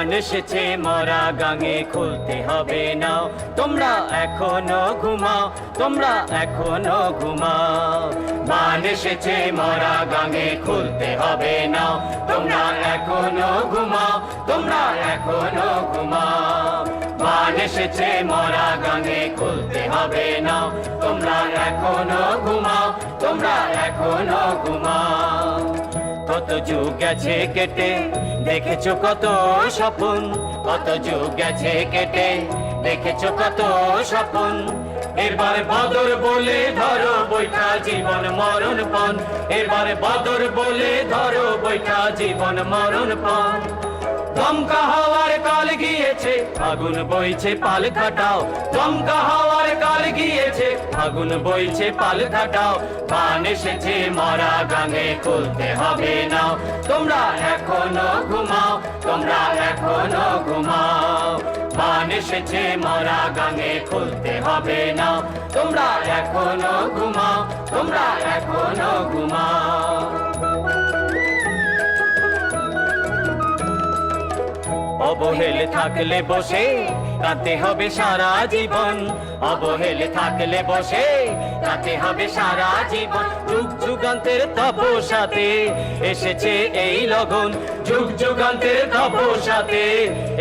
বান এসেছে মরা গাঙে খুলতে হবে নাও তোমরা এখনো ঘুমাও তোমরা এখনো ঘুমাও বান এসেছে মরা গাঙে খুলতে হবে নাও তোমরা এখনো ঘুমাও তোমরা এখনো ঘুমাও বান এসেছে মরা গাঙে খুলতে হবে নাও তোমরা এখনো ঘুমাও তোমরা এখনো ঘুমাও কত যুগ গেছে কেটে দেখেছো কত স্বপ্ন কত যুগ গেছে কেটে দেখেছো কত স্বপ্ন এবারে বদর বলে ধরো বৈঠা জীবন মরণ পণ এবারে বদর বলে ধরো বৈঠা জীবন মরণ পণ দমকা হাওয়ার কাল গিয়েছে আগুন বইছে পাল খাটাও দমকা হাওয়ার কাল গিয়েছে আগুন বইছে পাল খাটাও বান এসেছে মরা গাঙে খুলতে হবে নাও তোমরা এখনো ঘুমাও তোমরা এখনো ঘুমাও বান এসেছে মরা গাঙে খুলতে হবে নাও তোমরা এখনো ঘুমাও তোমরা এখনো ঘুমাও অবহেলে থাকলে বসে কাঁদতে হবে সারা জীবন অবহেলে থাকলে বসে কাঁদতে হবে সারা জীবন যুগ যুগান্তের তপস্যাতে এসেছে এই লগন যুগ যুগান্তের তপস্যাতে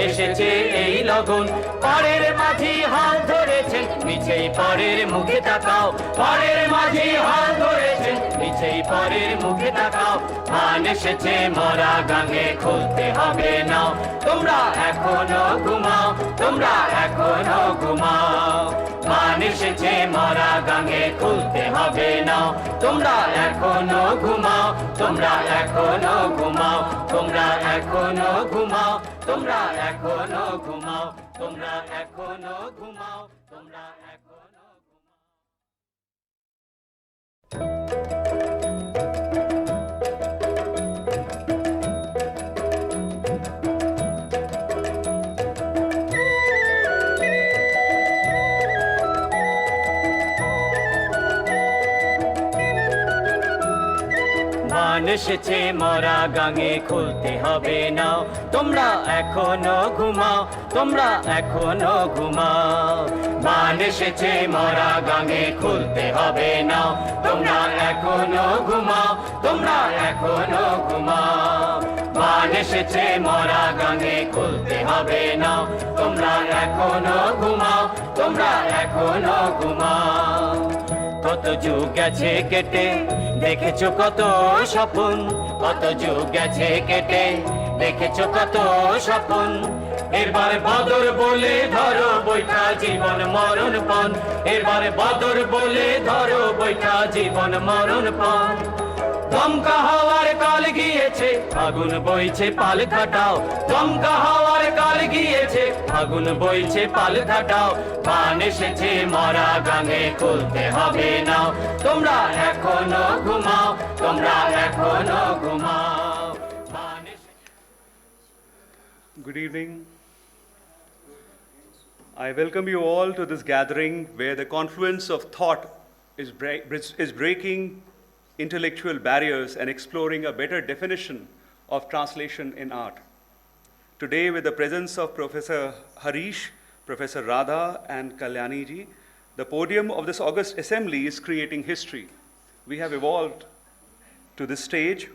এসেছে এই লগন পরের মাঝি হাল ধরেছেন নিচেই পরের মুখে তাকাও পরের মাঝি হাল ধরেছেন নিচেই পরের মুখে তাকাও বান এসেছে মরা গাঙে খুলতে হবে নাও তোমরা এখনো ঘুমাও তোমরা এখনো ঘুমাও বান এসেছে মরা গাঙে খুলতে হবে নাও তোমরা এখনো ঘুমাও তোমরা এখনো ঘুমাও তোমরা এখনো ঘুমাও তোমরা এখনো ঘুমাও তোমরা এখনো ঘুমাও তোমরা এখনো বান এসেছে মরা গাঙে খুলতে হবে নাও তোমরা এখনো ঘুমাও তোমরা এখনো ঘুমাও বান এসেছে মরা গাঙে খুলতে হবে নাও তোমরা এখনো ঘুমাও তোমরা এখনো ঘুমাও বান এসেছে মরা গাঙে খুলতে হবে নাও তোমরা এখনো ঘুমাও তোমরা এখনো ঘুমাও কত যুগ গেছে কেটে দেখেছো কত স্বপ্ন কত যুগ গেছে কেটে দেখেছো কত স্বপ্ন এবারে বদর বলে ধরো বৈঠা জীবন মরণ পণ এবারে বদর বলে ধরো বৈঠা জীবন মরণ পণ দমকা হাওয়ার কাল গিয়েছে আগুন বইছে পাল খাটাও দমকা হাওয়ার কাল গিয়েছে আগুন বইছে পাল খাটাও বান এসেছে মরা গাঙে খুলতে হবে নাও তোমরা এখনো ঘুমাও তোমরা এখনো ঘুমাও Good evening. I welcome you all to this gathering where the confluence of thought is breaking intellectual barriers and exploring a better definition of translation in art. Today, with the presence of Professor Harish, Professor Radha, and Kalyani ji, the podium of this august assembly is creating history. We have evolved to this stage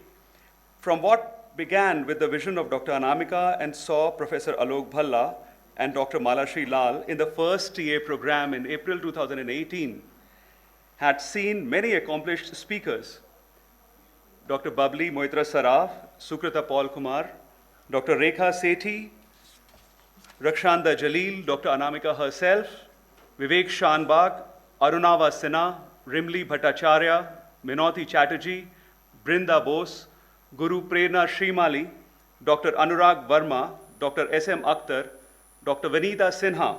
from what began with the vision of Dr. Anamika and saw Professor Alok Bhalla and Dr. Malashri Lal in the first TA program in April 2018, had seen many accomplished speakers, Dr. Babli Moitra Saraf, Sukrita Paul Kumar, Dr. Rekha Sethi, Rakshanda Jalil, Dr. Anamika herself, Vivek Shanbag, Arunava Sinha, Rimli Bhattacharya, Minoti Chatterjee, Brinda Bose, Guru Prerna Srimali, Dr. Anurag Verma, Dr. S.M. Akhtar, Dr. Vanita Sinha,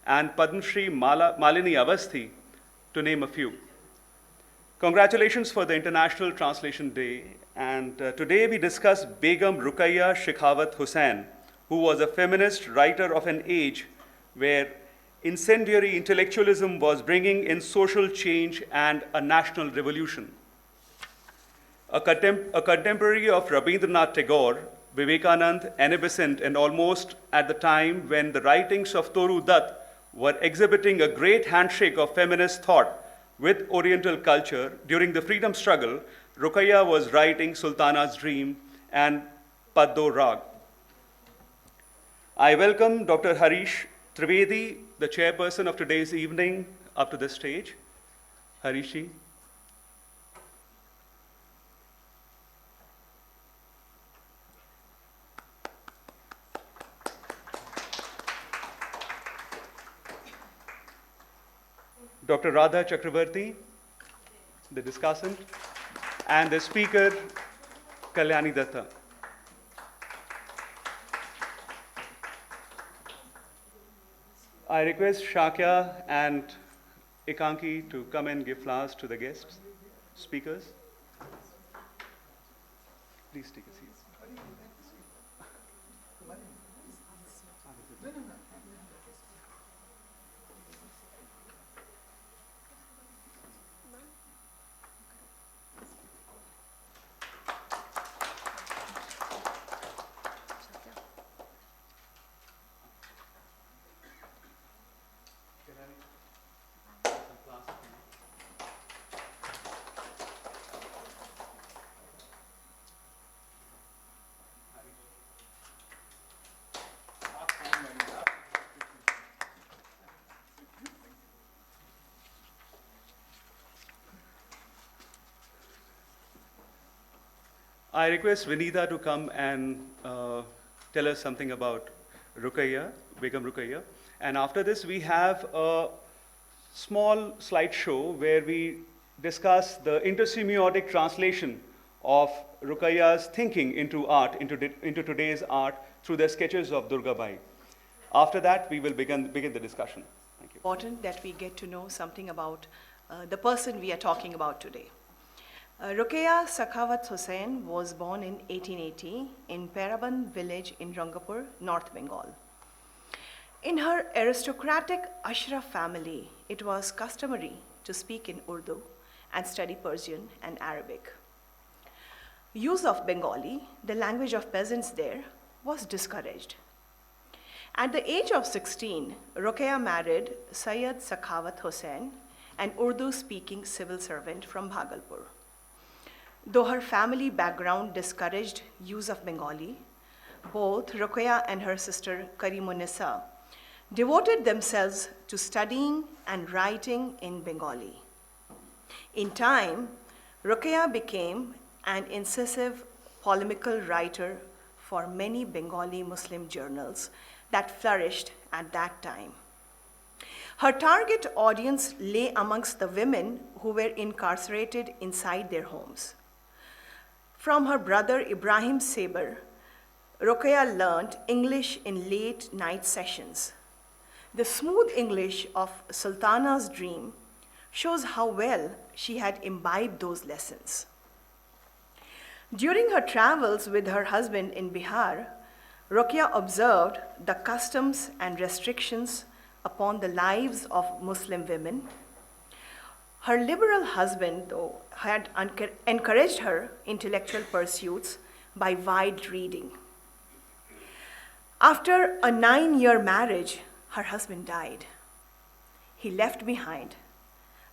and Padma Shri Malini Avasthi, to name a few. Congratulations for the International Translation Day, and today we discuss Begum Rokeya Hussain, who was a feminist writer of an age where incendiary intellectualism was bringing in social change and a national revolution. A contemporary of Rabindranath Tagore, Vivekanand, evanescent, and almost at the time when the writings of Toru Dutt were exhibiting a great handshake of feminist thought with Oriental culture, during the freedom struggle, Rokeya was writing Sultana's Dream and Paddo Rag. I welcome Dr. Harish Trivedi, the chairperson of today's evening, up to the stage. Harishji. Dr. Radha Chakravarti, the discussant, and the speaker, Kalyani Datta. I request Shakya and Ekanki to come and give flowers to the guests, speakers. Please take a seat. I request Vinita to come and tell us something about Rokeya, Begum Rokeya. And after this, we have a small slideshow where we discuss the intersemiotic translation of Rokeya's thinking into art, into today's art, through the sketches of Durgabai. After that, we will begin the discussion. Thank you. Important that we get to know something about the person we are talking about today. Rokeya Sakhawat Hussain was born in 1880 in Paraban village in Rangapur, North Bengal. In her aristocratic Ashraf family, it was customary to speak in Urdu and study Persian and Arabic. Use of Bengali, the language of peasants there, was discouraged. At the age of 16, Rokeya married Sayyid Sakhawat Hussain, an Urdu-speaking civil servant from Bhagalpur. Though her family background discouraged use of Bengali, both Rokeya and her sister Karimunissa devoted themselves to studying and writing in Bengali. In time, Rokeya became an incisive polemical writer for many Bengali Muslim journals that flourished at that time. Her target audience lay amongst the women who were incarcerated inside their homes. From her brother Ibrahim Saber, Rokeya learned English in late night sessions. The smooth English of Sultana's Dream shows how well she had imbibed those lessons. During her travels with her husband in Bihar, Rokeya observed the customs and restrictions upon the lives of Muslim women. Her liberal husband, though, had encouraged her intellectual pursuits by wide reading. After a 9-year marriage, her husband died. He left behind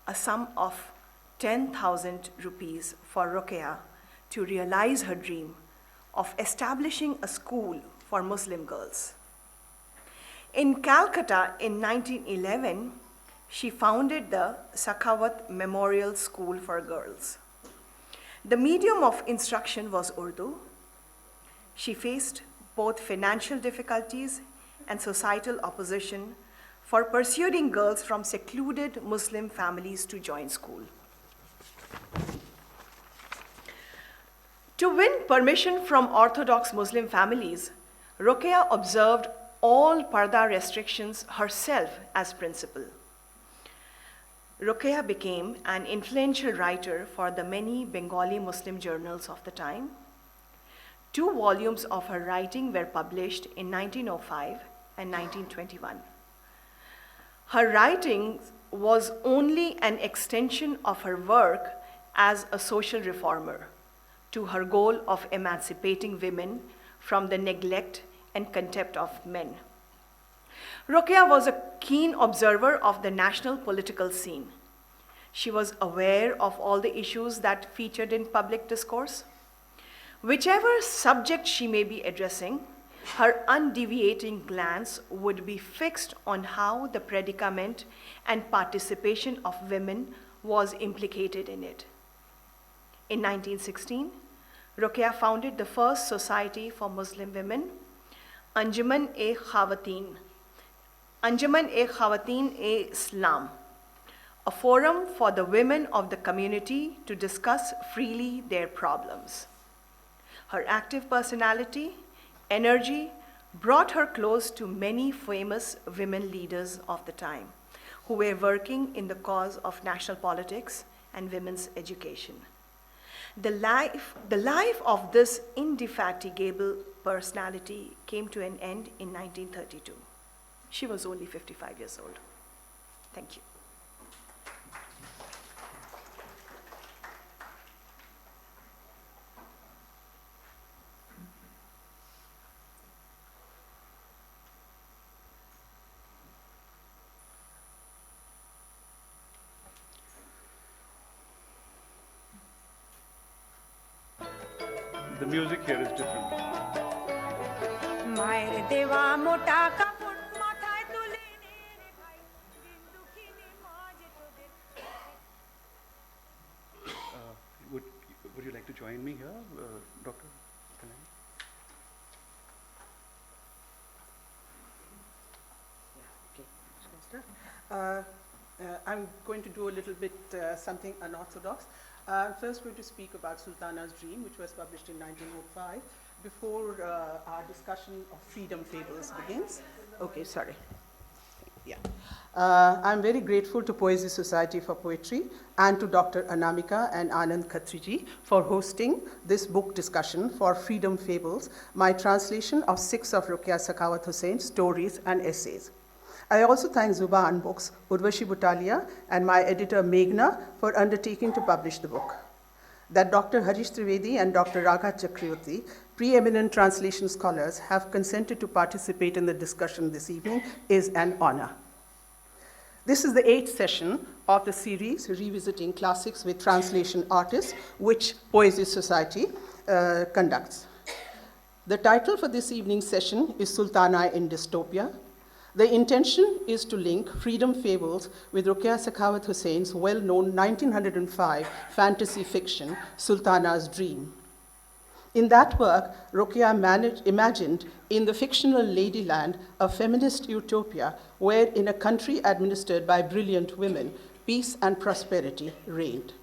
a sum of 10,000 rupees for Rokeya to realize her dream of establishing a school for Muslim girls. In Calcutta in 1911, she founded the Sakhawat Memorial School for Girls. The medium of instruction was Urdu. She faced both financial difficulties and societal opposition for persuading girls from secluded Muslim families to join school. To win permission from Orthodox Muslim families, Rokeya observed all parda restrictions herself as principal. Rokeya became an influential writer for the many Bengali Muslim journals of the time. 2 volumes of her writing were published in 1905 and 1921. Her writing was only an extension of her work as a social reformer to her goal of emancipating women from the neglect and contempt of men. Rokeya was a keen observer of the national political scene. She was aware of all the issues that featured in public discourse. Whichever subject she may be addressing, her undeviating glance would be fixed on how the predicament and participation of women was implicated in it. In 1916, Rokeya founded the first society for Muslim women, Anjuman-e-Khawateen Islam, a forum for the women of the community to discuss freely their problems. Her active personality, energy, brought her close to many famous women leaders of the time who were working in the cause of national politics and women's education. The life of this indefatigable personality came to an end in 1932. She was only 55 years old. Thank you. The music here is different. Would you like to join me here, Doctor? I'm going to do a little bit something unorthodox. I'm first going to speak about Sultana's Dream, which was published in 1905, before our discussion of freedom fables begins. Okay, sorry. Yeah. I'm very grateful to POIESIS Society for Poetry and to Dr. Anamika and Anand Khatri for hosting this book discussion for Freedom Fables, my translation of 6 of Rokeya Sakhawat Hussein's stories and essays. I also thank Zuban Books, Urvashi Butalia, and my editor Meghna for undertaking to publish the book. That Dr. Harish Trivedi and Dr. Ragha Chakravarti, preeminent translation scholars, have consented to participate in the discussion this evening is an honor. This is the 8th session of the series Revisiting Classics with Translation Artists, which POIESIS Society conducts. The title for this evening's session is Sultana in Dystopia. The intention is to link Freedom Fables with Rokeya Sakhawat Hussein's well-known 1905 fantasy fiction, Sultana's Dream. In that work, Rokeya imagined in the fictional Ladyland a feminist utopia where, in a country administered by brilliant women, peace and prosperity reigned.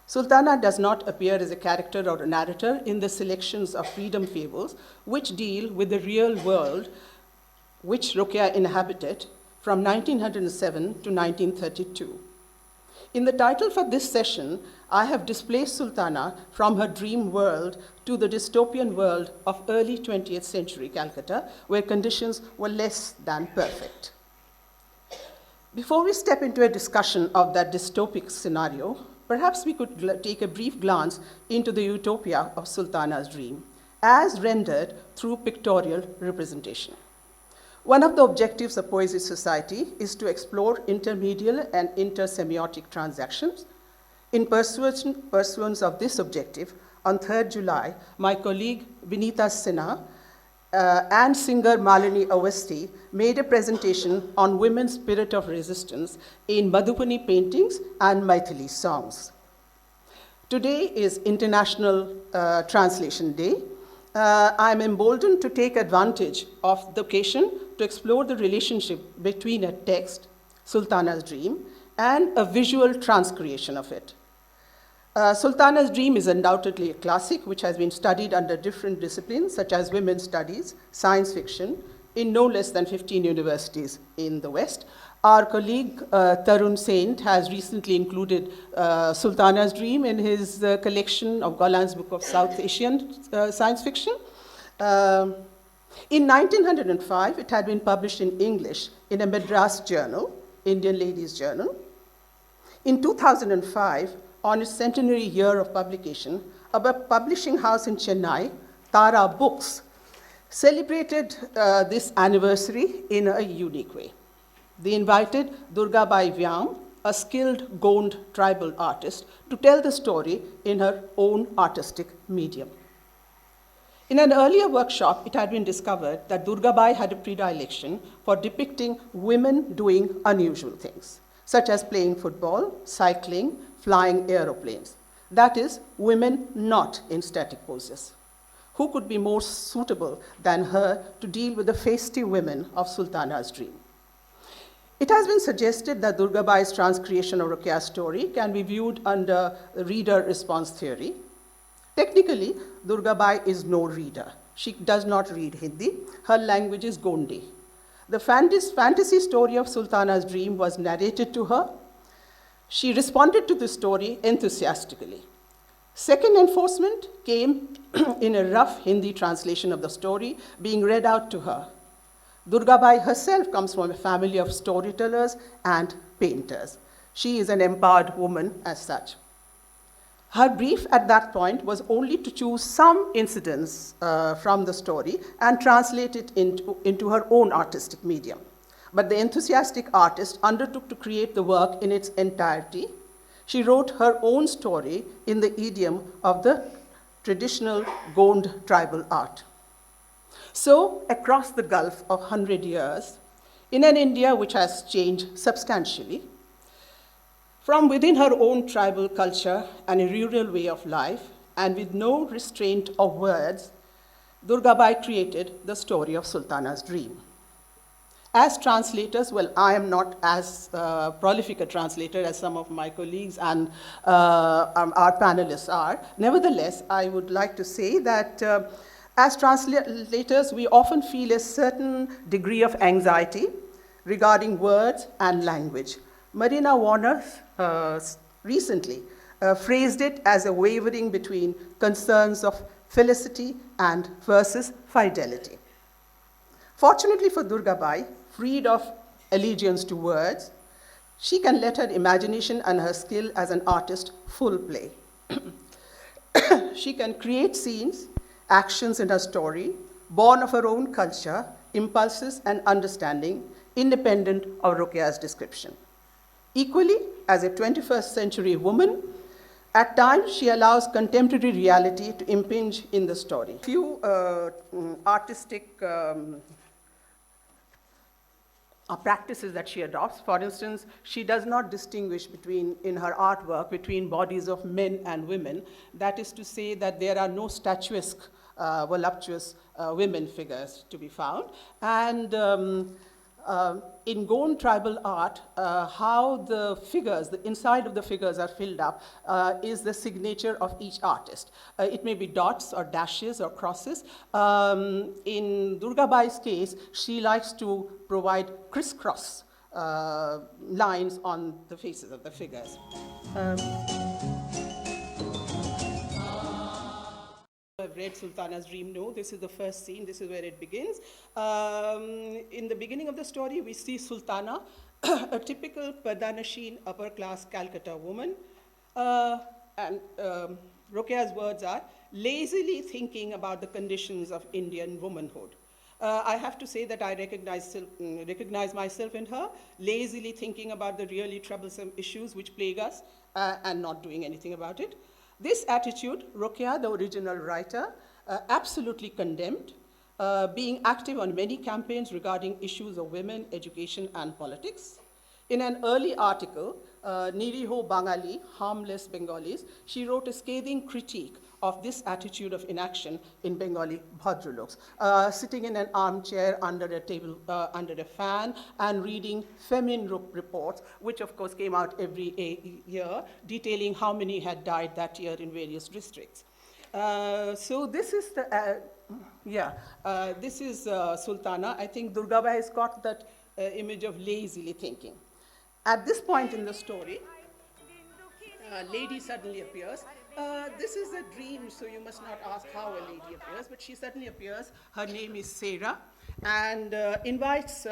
Sultana does not appear as a character or a narrator in the selections of Freedom Fables, which deal with the real world which Rokeya inhabited from 1907 to 1932. In the title for this session, I have displaced Sultana from her dream world to the dystopian world of early 20th century Calcutta, where conditions were less than perfect. Before we step into a discussion of that dystopic scenario, perhaps we could take a brief glance into the utopia of Sultana's Dream, as rendered through pictorial representation. One of the objectives of POIESIS Society is to explore intermedial and intersemiotic transactions. In pursuance of this objective, on 3rd July, my colleague Vinita Sinha and singer Malini Awasthi made a presentation on women's spirit of resistance in Madhubani paintings and Maithili songs. Today is International Translation Day. I'm emboldened to take advantage of the occasion to explore the relationship between a text, Sultana's Dream, and a visual transcreation of it. Sultana's Dream is undoubtedly a classic which has been studied under different disciplines such as women's studies, science fiction, in no less than 15 universities in the West. Our colleague Tarun Saint has recently included Sultana's Dream in his collection of Golan's Book of South Asian Science Fiction. In 1905, it had been published in English in a Madras journal, Indian Ladies' Journal. In 2005, on its centenary year of publication, a publishing house in Chennai, Tara Books, celebrated this anniversary in a unique way. They invited Durgabai Vyam, a skilled Gond tribal artist, to tell the story in her own artistic medium. In an earlier workshop, it had been discovered that Durgabai had a predilection for depicting women doing unusual things, such as playing football, cycling, flying aeroplanes. That is, women not in static poses. Who could be more suitable than her to deal with the feisty women of Sultana's dream? It has been suggested that Durgabai's transcreation of Rokeya's story can be viewed under reader response theory. Technically, Durgabai is no reader. She does not read Hindi. Her language is Gondi. The fantasy story of Sultana's dream was narrated to her. She responded to the story enthusiastically. Second enforcement came in a rough Hindi translation of the story being read out to her. Durgabai herself comes from a family of storytellers and painters. She is an empowered woman as such. Her brief at that point was only to choose some incidents from the story and translate it into her own artistic medium. But the enthusiastic artist undertook to create the work in its entirety. She wrote her own story in the idiom of the traditional Gond tribal art. So, across the gulf of 100 years, in an India which has changed substantially, from within her own tribal culture and a rural way of life, and with no restraint of words, Durgabai created the story of Sultana's dream. As translators, well, I am not as prolific a translator as some of my colleagues and our panelists are. Nevertheless, I would like to say that as translators, we often feel a certain degree of anxiety regarding words and language. Marina Warner recently phrased it as a wavering between concerns of felicity and versus fidelity. Fortunately for Durgabai, freed of allegiance to words, she can let her imagination and her skill as an artist full play. She can create scenes, actions in her story, born of her own culture, impulses, and understanding, independent of Rokeya's description. Equally, as a 21st century woman, at times she allows contemporary reality to impinge in the story. Few artistic practices that she adopts. For instance, she does not distinguish in her artwork between bodies of men and women. That is to say that there are no statuesque, voluptuous women figures to be found. And in Gond tribal art, how the figures, the inside of the figures are filled up is the signature of each artist. It may be dots or dashes or crosses. In Durgabai's case, she likes to provide crisscross lines on the faces of the figures. I've read Sultana's Dream. No, this is the first scene. This is where it begins. In the beginning of the story, we see Sultana, a typical Pardanasheen upper-class Calcutta woman. And Rokeya's words are, lazily thinking about the conditions of Indian womanhood. I have to say that I recognize myself in her, lazily thinking about the really troublesome issues which plague us and not doing anything about it. This attitude, Rokeya, the original writer, absolutely condemned, being active on many campaigns regarding issues of women, education, and politics. In an early article, Niriho Bangali, Harmless Bengalis, she wrote a scathing critique of this attitude of inaction in Bengali Bhadraloks, sitting in an armchair under a table, under a fan, and reading feminine reports, which of course came out every year, detailing how many had died that year in various districts. So this is the, this is Sultana. I think Durgabai has got that image of lazily thinking. At this point in the story, lady suddenly appears. This is a dream, so you must not ask how a lady appears, but she suddenly appears. Her name is Sarah, and invites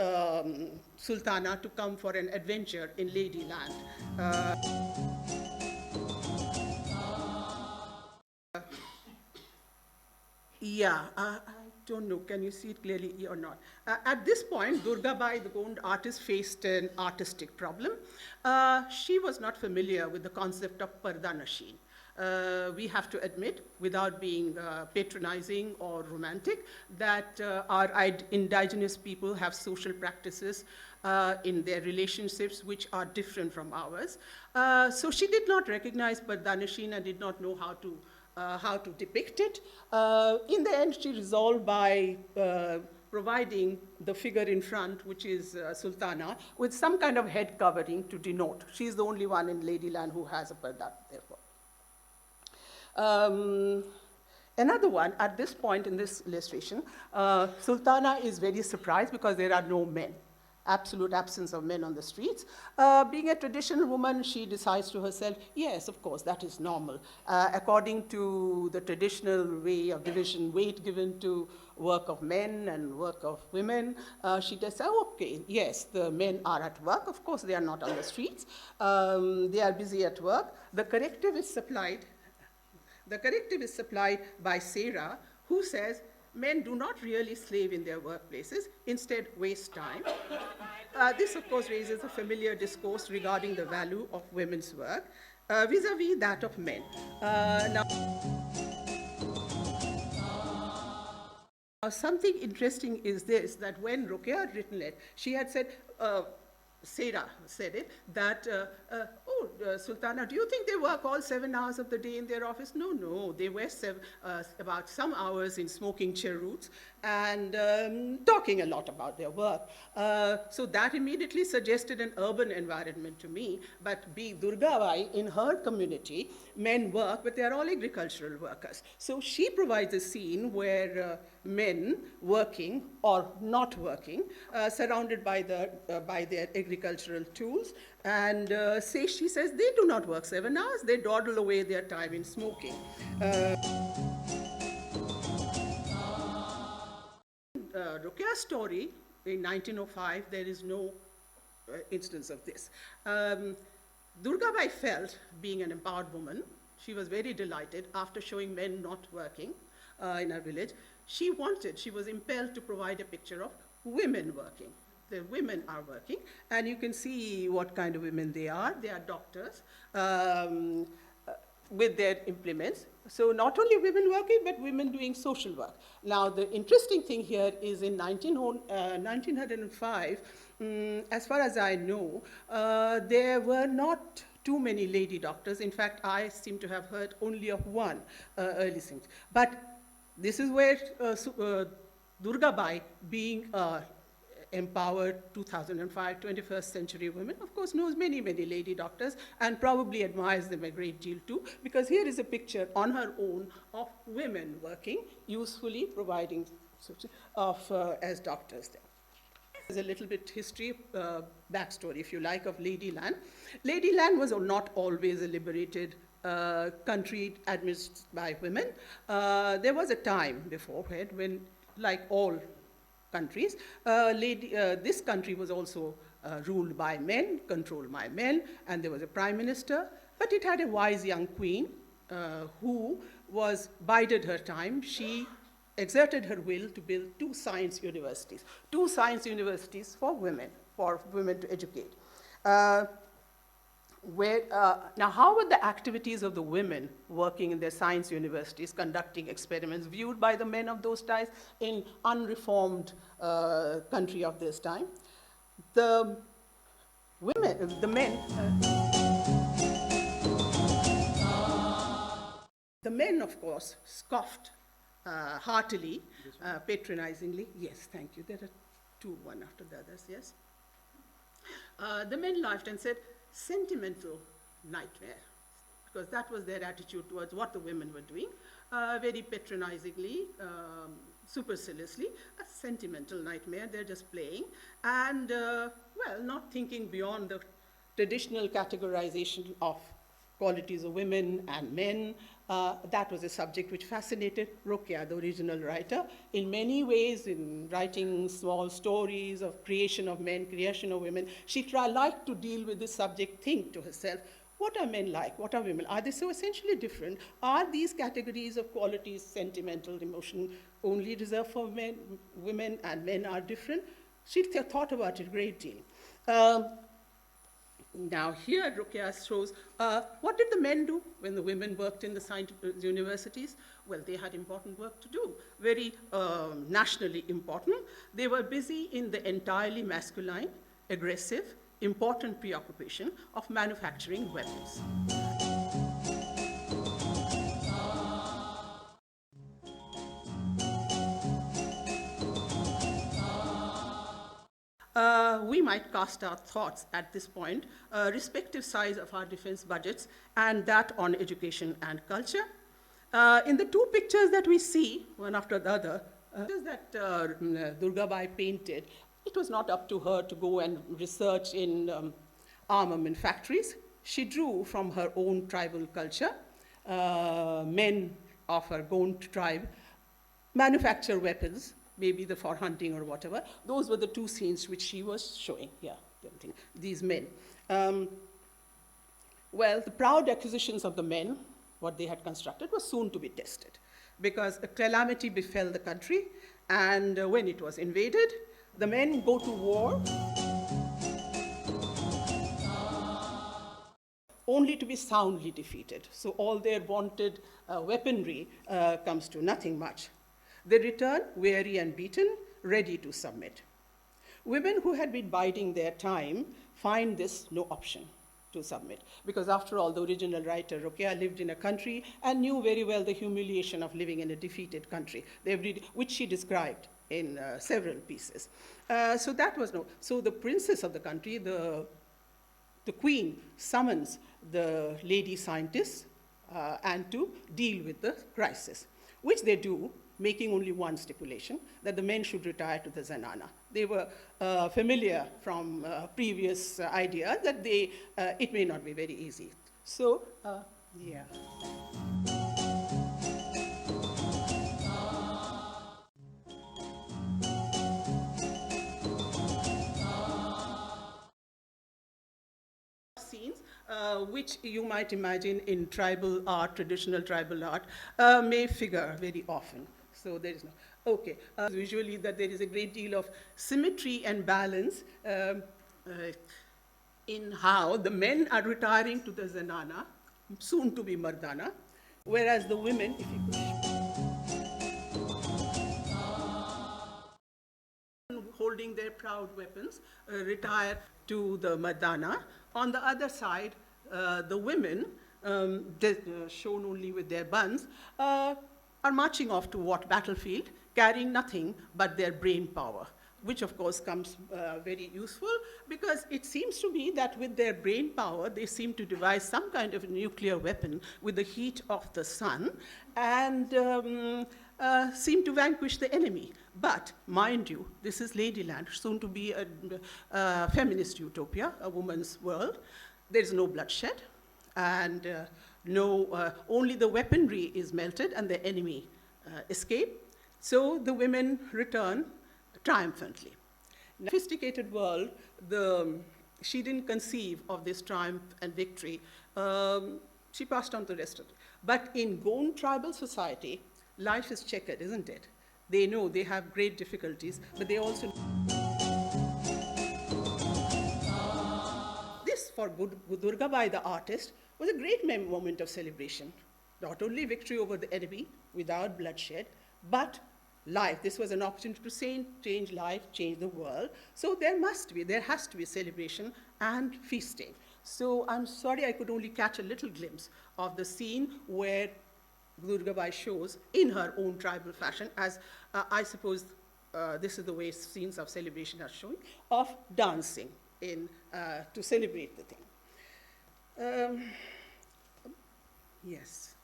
Sultana to come for an adventure in Ladyland. don't know, can you see it clearly or not? At this point, Durgabai, the Gond artist, faced an artistic problem. She was not familiar with the concept of pardanashin. We have to admit, without being patronizing or romantic, that our indigenous people have social practices in their relationships which are different from ours. So she did not recognize pardanashin and did not know how to depict it. In the end, she resolved by providing the figure in front, which is Sultana, with some kind of head covering to denote. She's the only one in Ladyland who has a parda, therefore. Another one, at this point in this illustration, Sultana is very surprised because there are no men. Absolute absence of men on the streets. Being a traditional woman, she decides to herself, yes, of course, that is normal. According to the traditional way of division, weight given to work of men and work of women, she does say, oh, okay, yes, the men are at work. Of course, they are not on the streets. They are busy at work. The corrective is supplied. The corrective is supplied by Sarah, who says, men do not really slave in their workplaces, instead waste time. This, of course, raises a familiar discourse regarding the value of women's work vis-a-vis that of men. Now, something interesting is this, that when Rokeya had written it, she had said, Sarah said it, that, Sultana, do you think they work all 7 hours of the day in their office? No, no, they waste about some hours in smoking cheroots and talking a lot about their work. So that immediately suggested an urban environment to me, but Durgabai, in her community, men work, but they are all agricultural workers. So she provides a scene where men working or not working, surrounded by their agricultural tools, and she says they do not work 7 hours, they dawdle away their time in smoking. Rokeya's story in 1905, there is no instance of this. Durgabai felt, being an empowered woman, she was very delighted after showing men not working in her village. She was impelled to provide a picture of women working. The women are working, and you can see what kind of women they are. They are doctors with their implements. So not only women working, but women doing social work. Now, the interesting thing here is in 1905, as far as I know, there were not too many lady doctors. In fact, I seem to have heard only of one early thing. But this is where Durgabai, being empowered 2005, 21st century women, of course, knows many, many lady doctors and probably admires them a great deal too, because here is a picture on her own of women working, usefully providing as doctors there. There's a little bit history, backstory, if you like, of Ladyland. Ladyland was not always a liberated country administered by women. There was a time beforehand when, like all countries, this country was also ruled by men, controlled by men, and there was a prime minister, but it had a wise young queen who bided her time. She exerted her will to build two science universities for women to educate. Now, how were the activities of the women working in their science universities, conducting experiments, viewed by the men of those times in unreformed country of this time? The men, of course, scoffed heartily, patronizingly. Yes, thank you. There are two, one after the others, yes. The men laughed and said, sentimental nightmare, because that was their attitude towards what the women were doing, very patronizingly, superciliously, a sentimental nightmare, they're just playing, and, well, not thinking beyond the traditional categorization of qualities of women and men. That was a subject which fascinated Rokeya, the original writer, in many ways, in writing small stories of creation of men, creation of women. She liked to deal with this subject, think to herself, what are men like? What are women? Are they so essentially different? Are these categories of qualities, sentimental, emotion, only reserved for men, women, and men are different? She thought about it a great deal. Now here, Rokeya shows, what did the men do when the women worked in the universities? Well, they had important work to do, very nationally important. They were busy in the entirely masculine, aggressive, important preoccupation of manufacturing weapons. We might cast our thoughts at this point, respective size of our defense budgets and that on education and culture. In the two pictures that we see, one after the other, that Durgabai painted, it was not up to her to go and research in armament factories. She drew from her own tribal culture. Men of her own tribe manufacture weapons, maybe for hunting or whatever. Those were the two scenes which she was showing here, these men. Well, the proud acquisitions of the men, what they had constructed, was soon to be tested, because a calamity befell the country, and when it was invaded, the men go to war only to be soundly defeated. So all their vaunted weaponry comes to nothing much. They return weary and beaten, ready to submit. Women who had been biding their time find this no option to submit, because after all, the original writer, Rokeya, lived in a country and knew very well the humiliation of living in a defeated country, which she described in several pieces. So that was no. So the princess of the country, the queen, summons the lady scientists and to deal with the crisis, which they do, making only one stipulation, that the men should retire to the zenana. They were familiar from previous ideas that it may not be very easy. So, yeah. Scenes, which you might imagine in tribal art, traditional tribal art, may figure very often. So there is no, okay. Visually that there is a great deal of symmetry and balance in how the men are retiring to the zenana, soon to be mardana, whereas the women, if you could, holding their proud weapons, retire to the mardana. On the other side, the women, shown only with their buns, are marching off to what battlefield, carrying nothing but their brain power, which of course comes very useful, because it seems to me that with their brain power, they seem to devise some kind of nuclear weapon with the heat of the sun, and seem to vanquish the enemy. But mind you, this is Ladyland, soon to be a feminist utopia, a woman's world. There's no bloodshed, and only the weaponry is melted and the enemy escape. So the women return triumphantly. In a sophisticated world, she didn't conceive of this triumph and victory. She passed on to the rest of it. But in Gond tribal society, life is checkered, isn't it? They know they have great difficulties, but they also... This, for Durgabai, the artist, was a great moment of celebration. Not only victory over the enemy without bloodshed, but life. This was an opportunity to change life, change the world. So there has to be celebration and feasting. So I'm sorry I could only catch a little glimpse of the scene where Durgabai shows in her own tribal fashion, as I suppose this is the way scenes of celebration are shown, of dancing to celebrate the thing. Yes.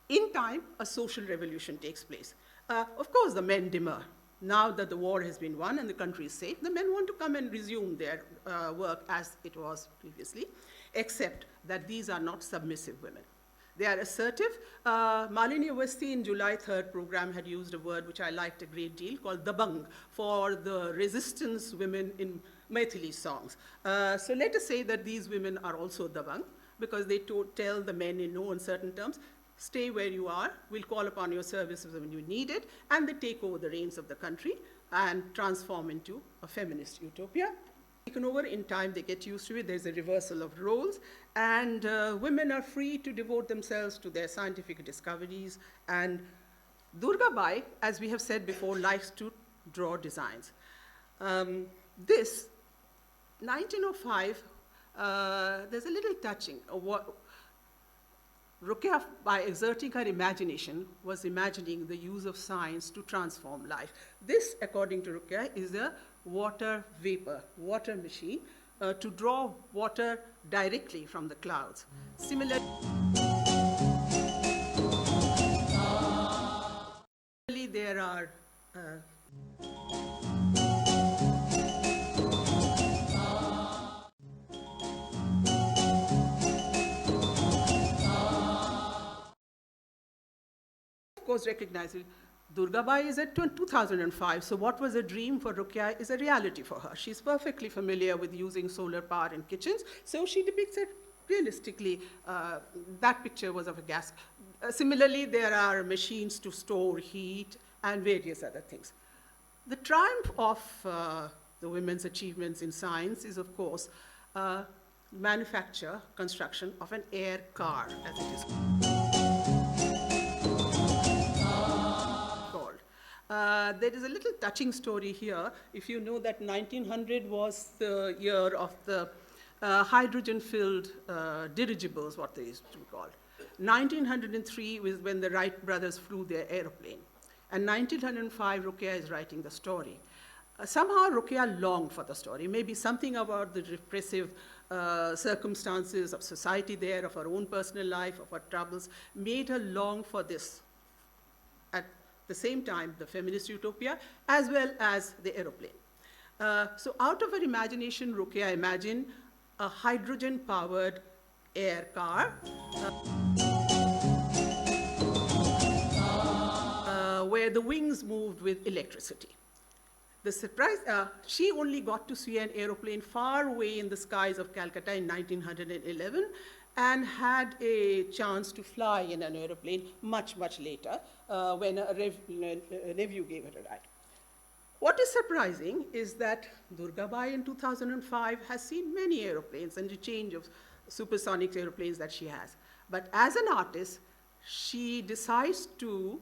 In time, a social revolution takes place. Of course, the men demur. Now that the war has been won and the country is safe, the men want to come and resume their work as it was previously, except that these are not submissive women. They are assertive. Malini Awasthi in July 3rd program had used a word which I liked a great deal called dabang for the resistance women in Maithili songs. So let us say that these women are also dabang. because they tell the men in no uncertain terms, stay where you are, we'll call upon your services when you need it, and they take over the reins of the country and transform into a feminist utopia. Taken over in time, they get used to it, there's a reversal of roles, and women are free to devote themselves to their scientific discoveries, and Durgabai, as we have said before, likes to draw designs. This, 1905, there's a little touching of what Rokeya, by exerting her imagination, was imagining the use of science to transform life. This, according to Rokeya, is a water vapor, water machine, to draw water directly from the clouds. Similarly, there are of course, recognizing Durgabai is at 2005, so what was a dream for Rokeya is a reality for her. She's perfectly familiar with using solar power in kitchens, so she depicts it realistically. That picture was of a gas. Similarly, there are machines to store heat and various other things. The triumph of the women's achievements in science is, of course, manufacture, construction of an air car, as it is called. There is a little touching story here. If you know that 1900 was the year of the hydrogen-filled dirigibles, what they used to be called. 1903 was when the Wright brothers flew their aeroplane. And 1905, Rokeya is writing the story. Somehow, Rokeya longed for the story. Maybe something about the repressive circumstances of society there, of her own personal life, of her troubles, made her long for this. At the same time, the feminist utopia, as well as the aeroplane. So out of her imagination, Rokeya imagined a hydrogen-powered air car where the wings moved with electricity. The surprise, she only got to see an aeroplane far away in the skies of Calcutta in 1911 and had a chance to fly in an aeroplane much, much later when a review gave her a ride. What is surprising is that Durgabai in 2005 has seen many aeroplanes and the change of supersonic aeroplanes that she has. But as an artist, she decides to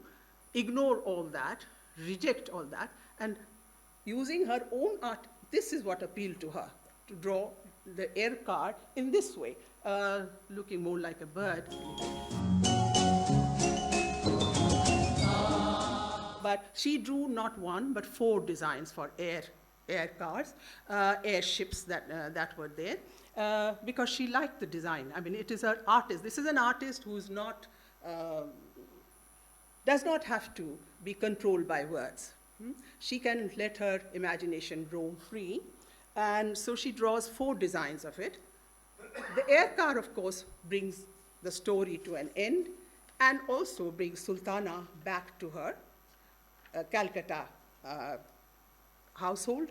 ignore all that, reject all that, and using her own art, this is what appealed to her, to draw the air car in this way, looking more like a bird. But she drew not one, but 4 designs for air cars, airships that were there, because she liked the design. I mean, it is her artist. This is an artist who's not, does not have to be controlled by words. She can let her imagination roam free, and so she draws 4 designs of it. The air car, of course, brings the story to an end, and also brings Sultana back to her Calcutta household.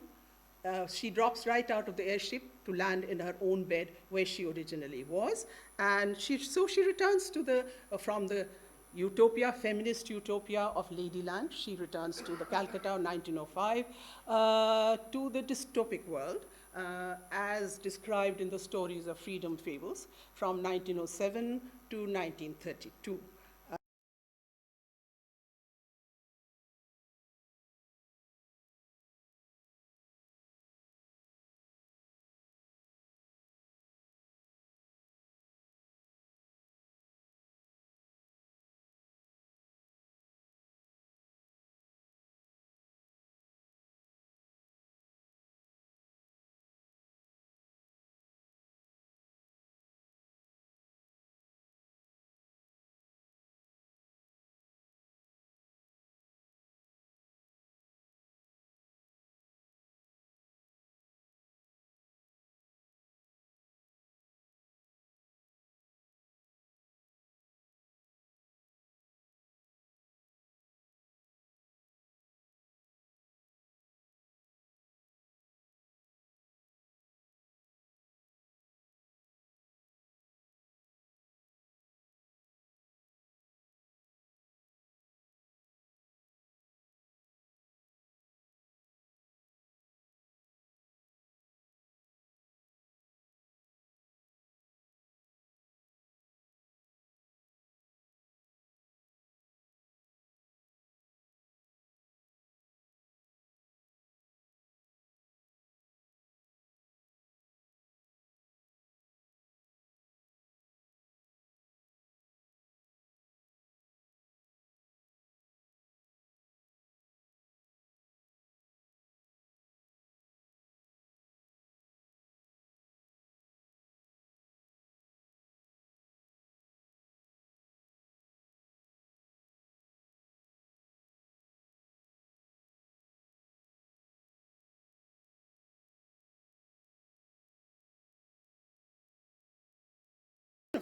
She drops right out of the airship to land in her own bed where she originally was, and so she returns to from the utopia, feminist utopia of Ladyland. She returns to the Calcutta of 1905, to the dystopic world, as described in the stories of freedom fables from 1907 to 1932.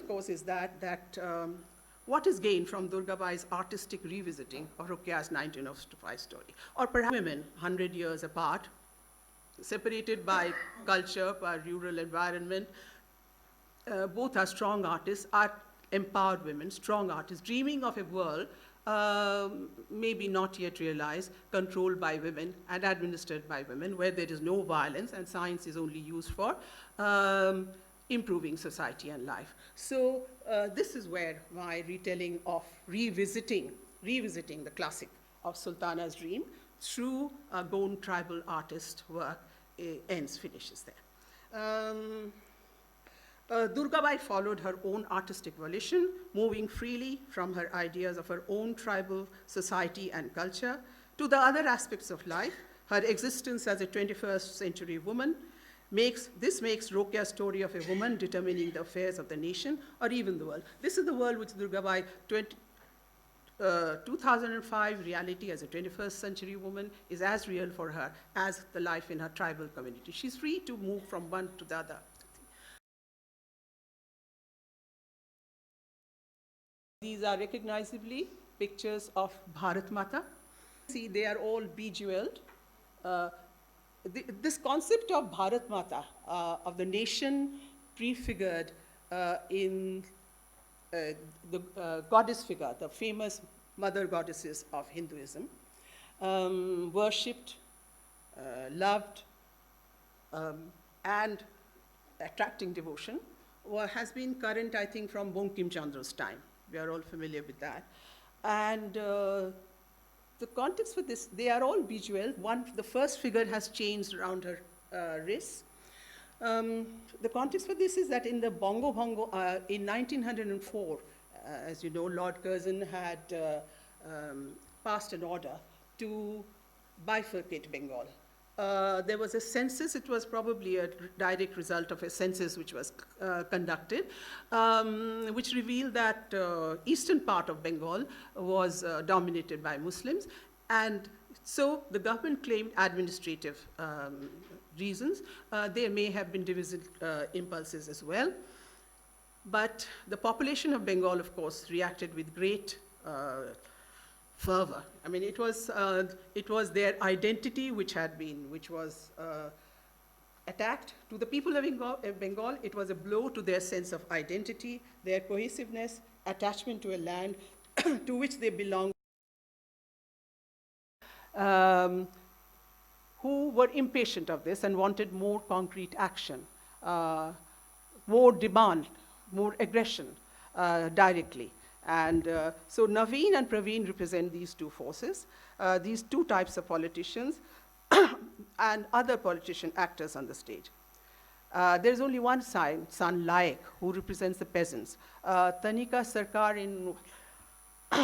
of course, is that what is gained from Durgabai's artistic revisiting of Rokeya's 1905 story, or perhaps women 100 years apart, separated by culture, by rural environment, both are strong artists, are empowered women, strong artists, dreaming of a world maybe not yet realized, controlled by women and administered by women, where there is no violence and science is only used for improving society and life. So this is where my retelling of revisiting the classic of Sultana's dream through a Gond tribal artist work finishes there. Durgabai followed her own artistic volition, moving freely from her ideas of her own tribal society and culture to the other aspects of life. Her existence as a 21st century woman makes Rokeya's story of a woman determining the affairs of the nation or even the world. This is the world which Durgabai 2005 reality as a 21st century woman is as real for her as the life in her tribal community. She's free to move from one to the other. These are recognizably pictures of Bharat Mata. See, they are all bejeweled. This concept of Bharat Mata, of the nation prefigured in the goddess figure, the famous mother goddesses of Hinduism, worshipped, loved, and attracting devotion, has been current, I think, from Bankim Chandra's time. We are all familiar with that. And the context for this, they are all bejeweled. The first figure has chains around her wrists. The context for this is that in the Bongo Bongo, in 1904, as you know, Lord Curzon had passed an order to bifurcate Bengal. There was a census. It was probably a direct result of a census which was conducted, which revealed that eastern part of Bengal was dominated by Muslims. And so the government claimed administrative reasons. There may have been divisive impulses as well. But the population of Bengal, of course, reacted with great fervor. I mean, it was their identity which was attacked. To the people of Bengal, it was a blow to their sense of identity, their cohesiveness, attachment to a land to which they belonged, who were impatient of this and wanted more concrete action, more demand, more aggression directly. And so Naveen and Praveen represent these two forces, these two types of politicians and other politician actors on the stage. There's only one son, Laik, who represents the peasants. Tanika Sarkar, in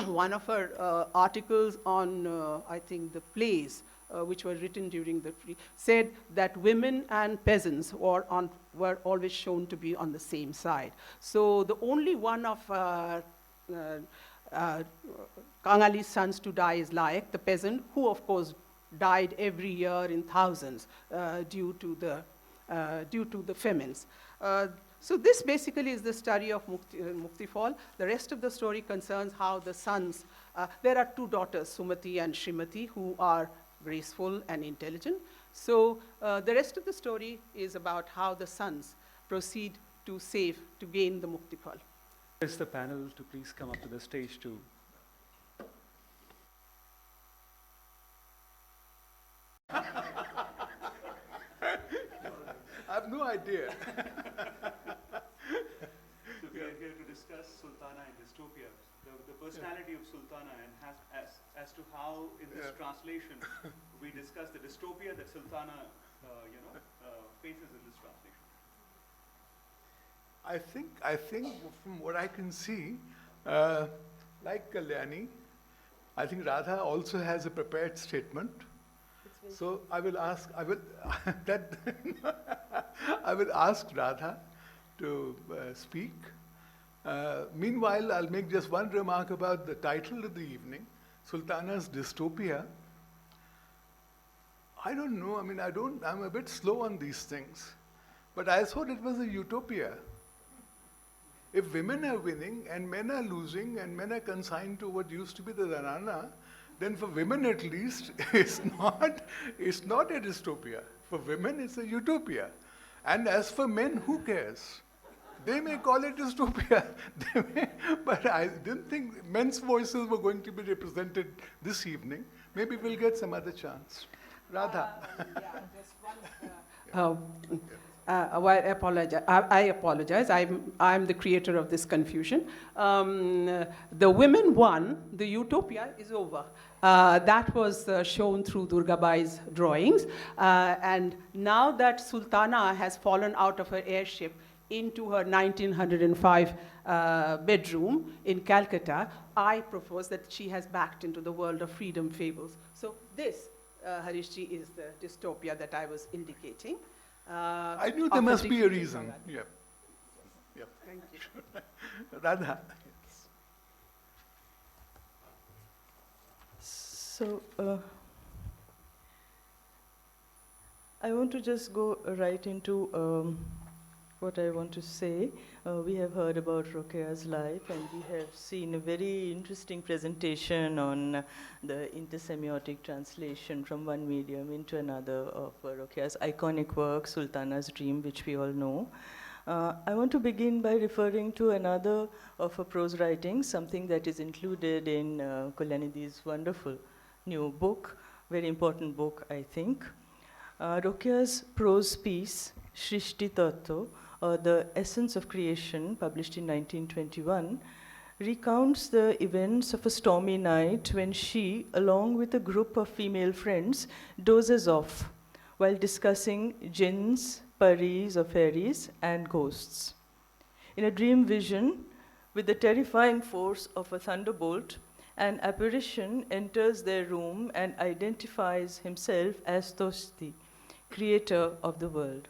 one of her articles on, I think, the plays which were written during the said that women and peasants were always shown to be on the same side. So the only one of Kangali's sons to die is Laik, the peasant, who of course died every year in thousands due to the famines. So this basically is the story of Mukti Fall. The rest of the story concerns how the sons, there are two daughters, Sumati and Srimati, who are graceful and intelligent. So the rest of the story is about how the sons proceed to gain the Mukti Fall. Request the panel to please come up to the stage too. I have no idea. So we are here to discuss Sultana and Dystopia, the personality of Sultana, and as to how in this translation we discuss the dystopia that Sultana faces in this translation. I think from what I can see, like Kalyani, I think Radha also has a prepared statement. So I will ask Radha to speak. Meanwhile, I'll make just one remark about the title of the evening, Sultana's Dystopia. I don't know, I mean, I'm a bit slow on these things, but I thought it was a utopia. If women are winning and men are losing and men are consigned to what used to be the Dharana, then for women at least, it's not a dystopia. For women, it's a utopia. And as for men, who cares? They may call it dystopia, but I didn't think men's voices were going to be represented this evening. Maybe we'll get some other chance. Radha. I apologize. I'm the creator of this confusion. The women won. The utopia is over. That was shown through Durgabai's drawings. And now that Sultana has fallen out of her airship into her 1905 bedroom in Calcutta, I propose that she has backed into the world of freedom fables. So this, Harishji, is the dystopia that I was indicating. I knew there must be a reason. Yep. Yep. Thank you. Radha. So, I want to just go right into what I want to say. We have heard about Rokeya's life, and we have seen a very interesting presentation on the intersemiotic translation from one medium into another of Rokeya's iconic work, Sultana's Dream, which we all know. I want to begin by referring to another of her prose writings, something that is included in Kalyanidhi's wonderful new book, very important book, I think. Rokeya's prose piece, Shrishti Tattva, or The Essence of Creation, published in 1921, recounts the events of a stormy night when she, along with a group of female friends, dozes off while discussing jinns, paris or fairies, and ghosts. In a dream vision, with the terrifying force of a thunderbolt, an apparition enters their room and identifies himself as Tosti, creator of the world.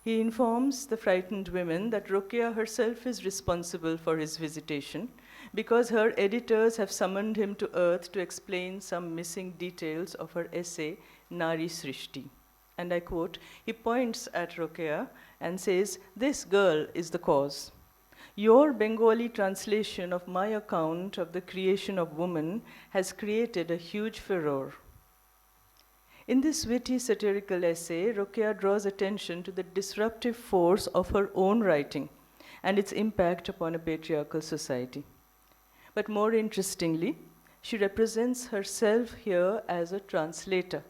He informs the frightened women that Rokeya herself is responsible for his visitation because her editors have summoned him to earth to explain some missing details of her essay, Nari Srishti. And I quote, he points at Rokeya and says, "This girl is the cause. Your Bengali translation of my account of the creation of woman has created a huge furor." In this witty satirical essay, Rokeya draws attention to the disruptive force of her own writing and its impact upon a patriarchal society. But more interestingly, she represents herself here as a translator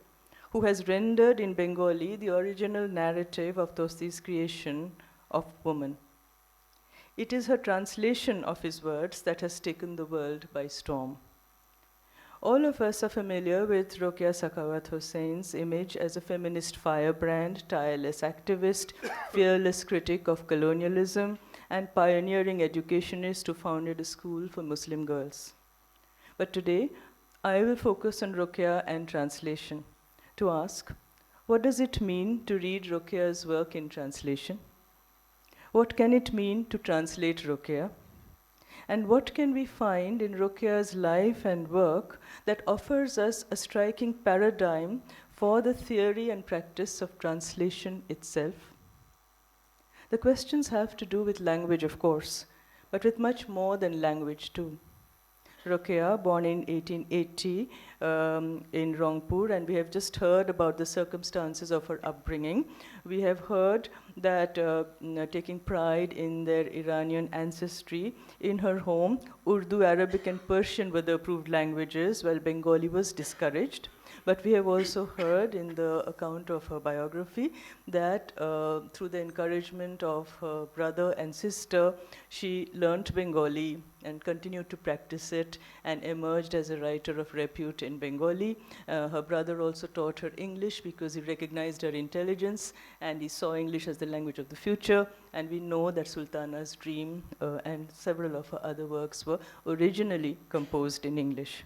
who has rendered in Bengali the original narrative of Tosti's creation of woman. It is her translation of his words that has taken the world by storm. All of us are familiar with Rokeya Sakawat Hussein's image as a feminist firebrand, tireless activist, fearless critic of colonialism, and pioneering educationist who founded a school for Muslim girls. But today, I will focus on Rokeya and translation to ask, what does it mean to read Rokeya's work in translation? What can it mean to translate Rokeya? And what can we find in Rokeya's life and work that offers us a striking paradigm for the theory and practice of translation itself? The questions have to do with language, of course, but with much more than language too. Rokeya, born in 1880 in Rangpur, and we have just heard about the circumstances of her upbringing. We have heard that taking pride in their Iranian ancestry, in her home, Urdu, Arabic, and Persian were the approved languages, while Bengali was discouraged. But we have also heard in the account of her biography that through the encouragement of her brother and sister, she learnt Bengali and continued to practice it and emerged as a writer of repute in Bengali. Her brother also taught her English because he recognized her intelligence and he saw English as the language of the future. And we know that Sultana's Dream and several of her other works were originally composed in English.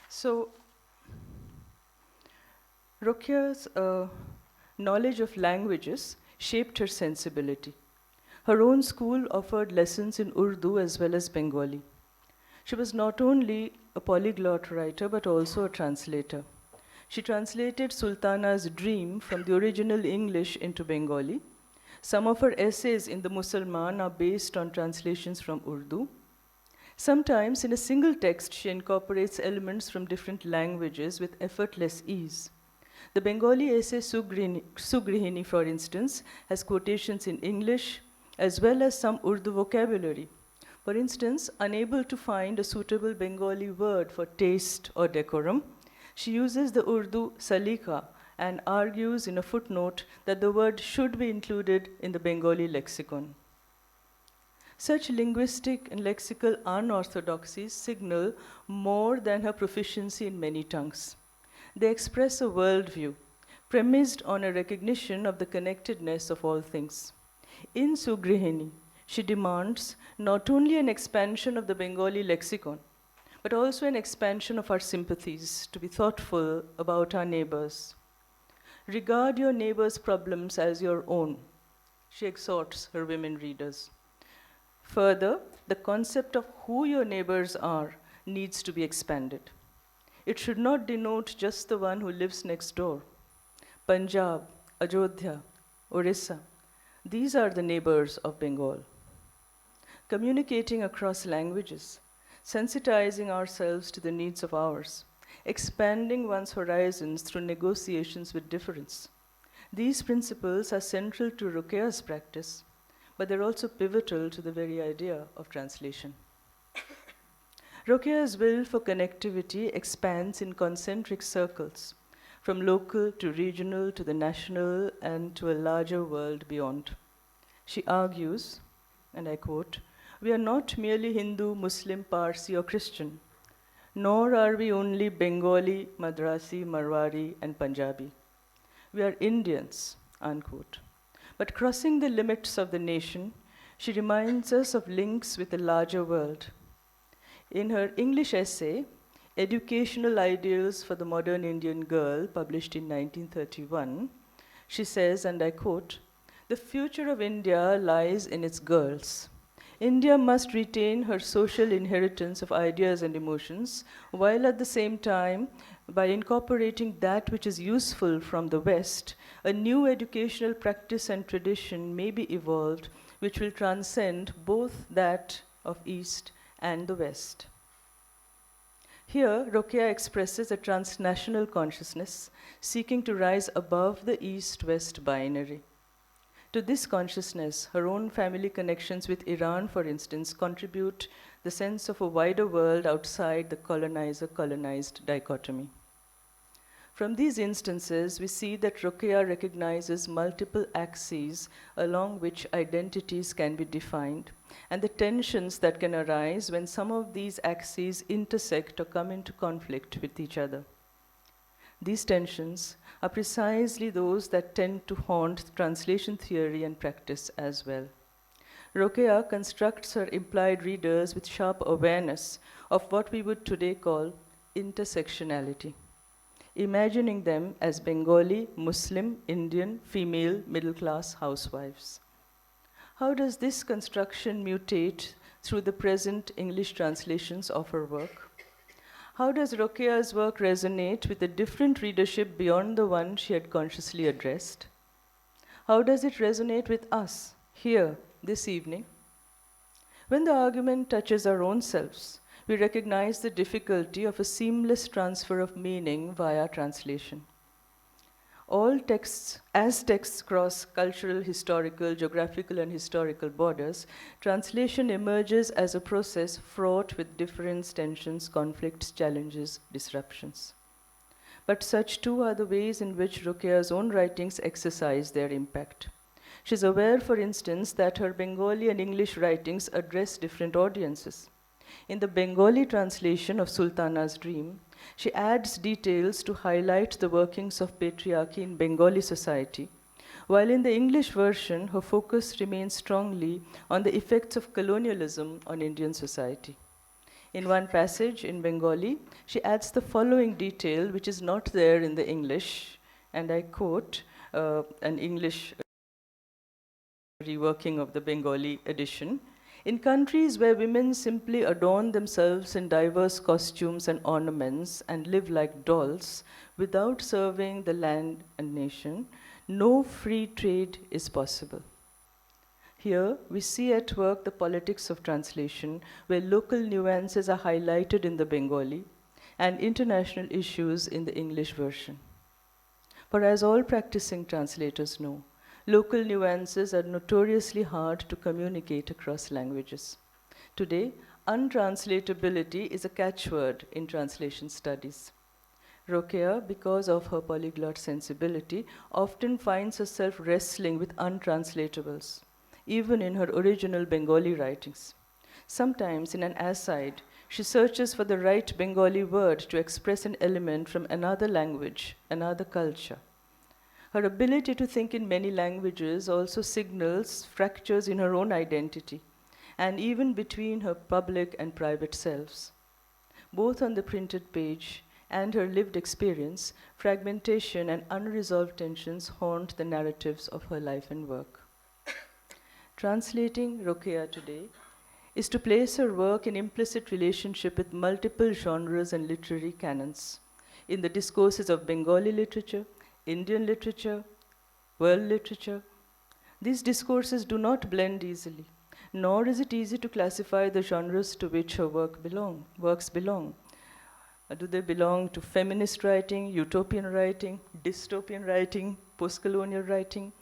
So, Rokeya's knowledge of languages shaped her sensibility. Her own school offered lessons in Urdu as well as Bengali. She was not only a polyglot writer but also a translator. She translated Sultana's Dream from the original English into Bengali. Some of her essays in the Musalman are based on translations from Urdu. Sometimes, in a single text, she incorporates elements from different languages with effortless ease. The Bengali essay Sugrihini, for instance, has quotations in English as well as some Urdu vocabulary. For instance, unable to find a suitable Bengali word for taste or decorum, she uses the Urdu salika and argues in a footnote that the word should be included in the Bengali lexicon. Such linguistic and lexical unorthodoxies signal more than her proficiency in many tongues. They express a worldview premised on a recognition of the connectedness of all things. In Sugrihini, she demands not only an expansion of the Bengali lexicon, but also an expansion of our sympathies to be thoughtful about our neighbors. Regard your neighbor's problems as your own, she exhorts her women readers. Further, the concept of who your neighbors are needs to be expanded. It should not denote just the one who lives next door. Punjab, Ajodhya, Orissa, these are the neighbors of Bengal. Communicating across languages, sensitizing ourselves to the needs of ours, expanding one's horizons through negotiations with difference. These principles are central to Rokeya's practice, but they're also pivotal to the very idea of translation. Rokeya's will for connectivity expands in concentric circles, from local to regional to the national and to a larger world beyond. She argues, and I quote, "We are not merely Hindu, Muslim, Parsi, or Christian, nor are we only Bengali, Madrasi, Marwari, and Punjabi. We are Indians," unquote. But crossing the limits of the nation, she reminds us of links with the larger world. In her English essay, Educational Ideals for the Modern Indian Girl, published in 1931, she says, and I quote, "The future of India lies in its girls. India must retain her social inheritance of ideas and emotions, while at the same time, by incorporating that which is useful from the West, a new educational practice and tradition may be evolved which will transcend both that of East and the West." Here, Rokeya expresses a transnational consciousness seeking to rise above the East-West binary. To this consciousness, her own family connections with Iran, for instance, contribute the sense of a wider world outside the colonizer-colonized dichotomy. From these instances, we see that Rokeya recognizes multiple axes along which identities can be defined, and the tensions that can arise when some of these axes intersect or come into conflict with each other. These tensions are precisely those that tend to haunt translation theory and practice as well. Rokeya constructs her implied readers with sharp awareness of what we would today call intersectionality, imagining them as Bengali, Muslim, Indian, female, middle-class housewives. How does this construction mutate through the present English translations of her work? How does Rokeya's work resonate with a different readership beyond the one she had consciously addressed? How does it resonate with us, here, this evening? When the argument touches our own selves, we recognize the difficulty of a seamless transfer of meaning via translation. As texts cross cultural, historical, geographical, and historical borders, translation emerges as a process fraught with difference, tensions, conflicts, challenges, disruptions. But such too are the ways in which Rokeya's own writings exercise their impact. She's aware, for instance, that her Bengali and English writings address different audiences. In the Bengali translation of Sultana's Dream, she adds details to highlight the workings of patriarchy in Bengali society, while in the English version, her focus remains strongly on the effects of colonialism on Indian society. In one passage in Bengali, she adds the following detail, which is not there in the English, and I quote an English reworking of the Bengali edition. In countries where women simply adorn themselves in diverse costumes and ornaments and live like dolls without serving the land and nation, no free trade is possible. Here, we see at work the politics of translation, where local nuances are highlighted in the Bengali and international issues in the English version. For as all practicing translators know, local nuances are notoriously hard to communicate across languages. Today, untranslatability is a catchword in translation studies. Rokeya, because of her polyglot sensibility, often finds herself wrestling with untranslatables, even in her original Bengali writings. Sometimes, in an aside, she searches for the right Bengali word to express an element from another language, another culture. Her ability to think in many languages also signals fractures in her own identity, and even between her public and private selves. Both on the printed page and her lived experience, fragmentation and unresolved tensions haunt the narratives of her life and work. Translating Rokeya today is to place her work in implicit relationship with multiple genres and literary canons, in the discourses of Bengali literature, Indian literature, world literature. These discourses do not blend easily, nor is it easy to classify the genres to which her works belong. Do they belong to feminist writing, utopian writing, dystopian writing, post-colonial writing?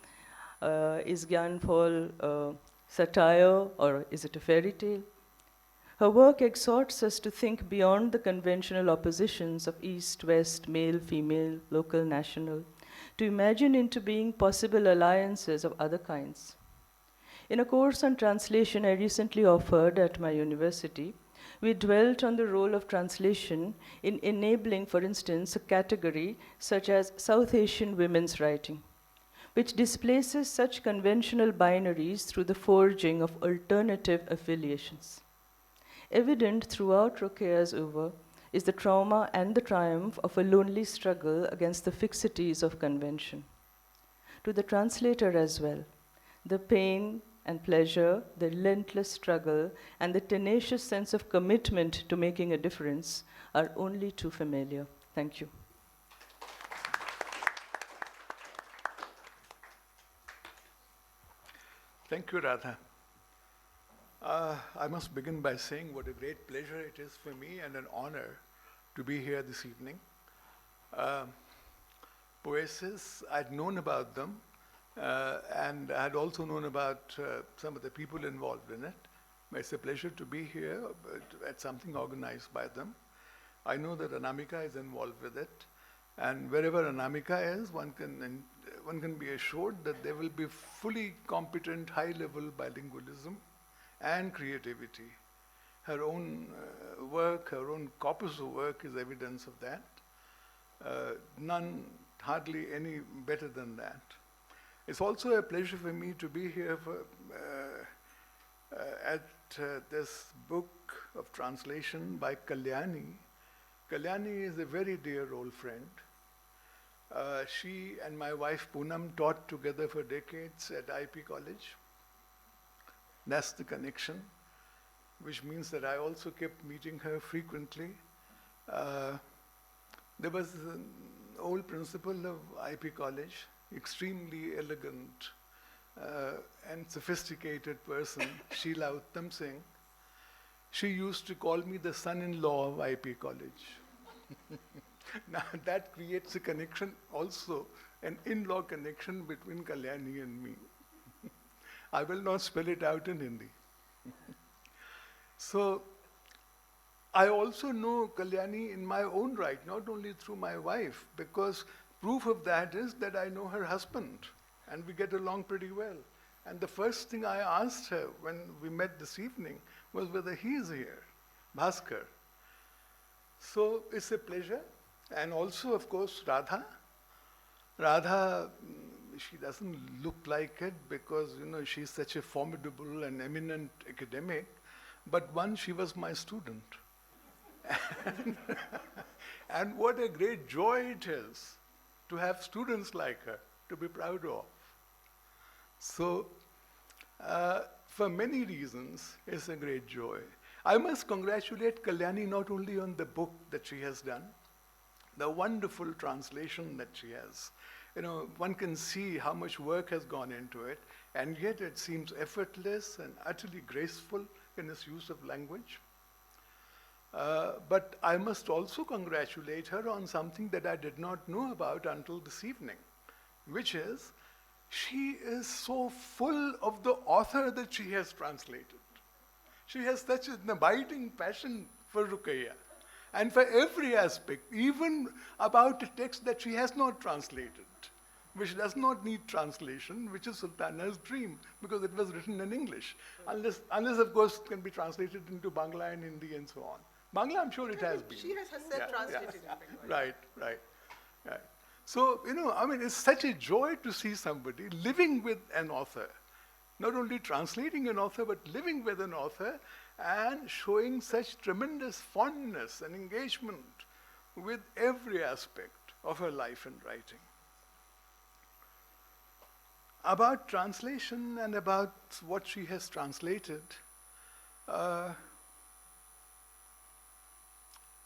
Is Gyanfall satire, or is it a fairy tale? Her work exhorts us to think beyond the conventional oppositions of East, West, male, female, local, national, to imagine into being possible alliances of other kinds. In a course on translation I recently offered at my university, we dwelt on the role of translation in enabling, for instance, a category such as South Asian women's writing, which displaces such conventional binaries through the forging of alternative affiliations. Evident throughout Rokeya's oeuvre is the trauma and the triumph of a lonely struggle against the fixities of convention. To the translator as well, the pain and pleasure, the relentless struggle, and the tenacious sense of commitment to making a difference are only too familiar. Thank you. Thank you, Radha. I must begin by saying what a great pleasure it is for me and an honor to be here this evening. POIESIS, I'd known about them, and I had also known about some of the people involved in it. It's a pleasure to be here at something organized by them. I know that Anamika is involved with it, and wherever Anamika is, one can be assured that there will be fully competent, high-level bilingualism and creativity. Her own work, her own corpus of work is evidence of that. None, hardly any better than that. It's also a pleasure for me to be here at this book of translation by Kalyani. Kalyani is a very dear old friend. She and my wife Poonam taught together for decades at IP College. That's the connection, which means that I also kept meeting her frequently. There was an old principal of IP College, extremely elegant and sophisticated person, Sheila Uttam Singh. She used to call me the son-in-law of IP College. Now that creates a connection also, an in-law connection between Kalyani and me. I will not spell it out in Hindi. So, I also know Kalyani in my own right, not only through my wife, because proof of that is that I know her husband, and we get along pretty well. And the first thing I asked her when we met this evening was whether he is here, Bhaskar. So, it's a pleasure. And also, of course, Radha. Radha, she doesn't look like it because, she's such a formidable and eminent academic, but she was my student. And what a great joy it is to have students like her, to be proud of. So, for many reasons, is a great joy. I must congratulate Kalyani not only on the book that she has done, the wonderful translation that she has. You know, one can see how much work has gone into it, and yet it seems effortless and utterly graceful in its use of language. But I must also congratulate her on something that I did not know about until this evening, which is she is so full of the author that she has translated. She has such an abiding passion for Rokeya and for every aspect, even about a text that she has not translated, which does not need translation, which is Sultana's Dream, because it was written in English, unless of course it can be translated into Bangla and Hindi and so on. Bangla, I'm sure it has been. She has herself translated in Bengali. Right. So, you know, I mean, it's such a joy to see somebody living with an author, not only translating an author, but living with an author and showing such tremendous fondness and engagement with every aspect of her life and writing. About translation and about what she has translated,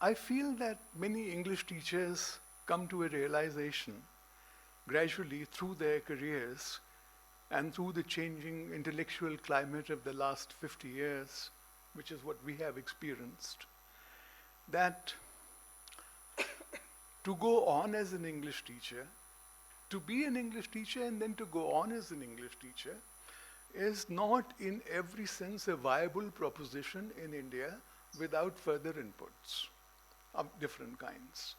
I feel that many English teachers come to a realization gradually through their careers and through the changing intellectual climate of the last 50 years, which is what we have experienced, that to go on as an English teacher, to be an English teacher and then to go on as an English teacher is not in every sense a viable proposition in India without further inputs of different kinds.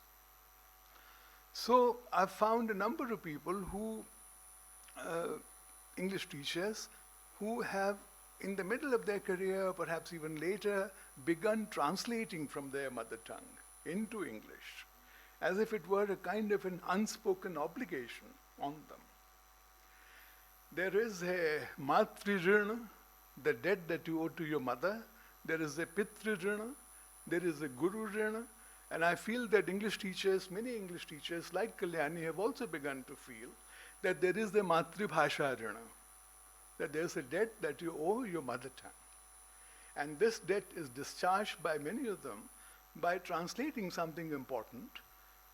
So I've found a number of people who, English teachers, who have in the middle of their career, or perhaps even later, begun translating from their mother tongue into English, as if it were a kind of an unspoken obligation on them. There is a Matribhasha, the debt that you owe to your mother. There is a Pitribhasha, there is a Gurubhasha, and I feel that English teachers, many English teachers like Kalyani have also begun to feel that there is the Matribhasha, that there is a debt that you owe your mother tongue. And this debt is discharged by many of them by translating something important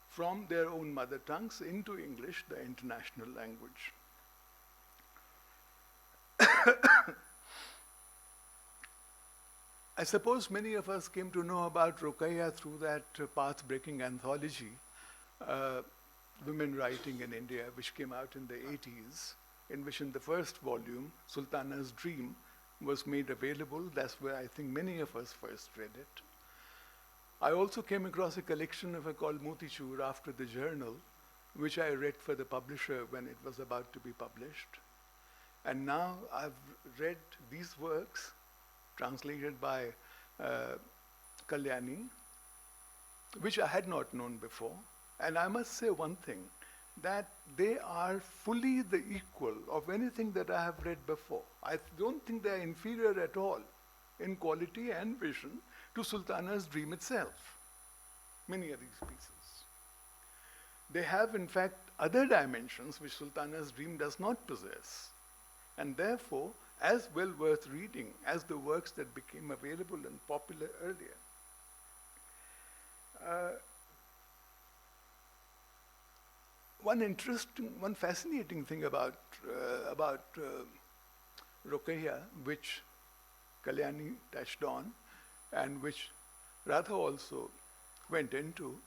from their own mother tongues into English, the international language. I suppose many of us came to know about Rokeya through that path-breaking anthology, Women Writing in India, which came out in the 80s, in which in the first volume, Sultana's Dream was made available. That's where I think many of us first read it. I also came across a collection of her called Motichur after the journal, which I read for the publisher when it was about to be published. And now I've read these works translated by Kalyani, which I had not known before. And I must say one thing, that they are fully the equal of anything that I have read before. I don't think they are inferior at all in quality and vision to Sultana's Dream itself, many of these pieces. They have, in fact, other dimensions which Sultana's Dream does not possess, and therefore as well worth reading as the works that became available and popular earlier. One fascinating thing about Rokeya, which Kalyani touched on, and which Radha also went into,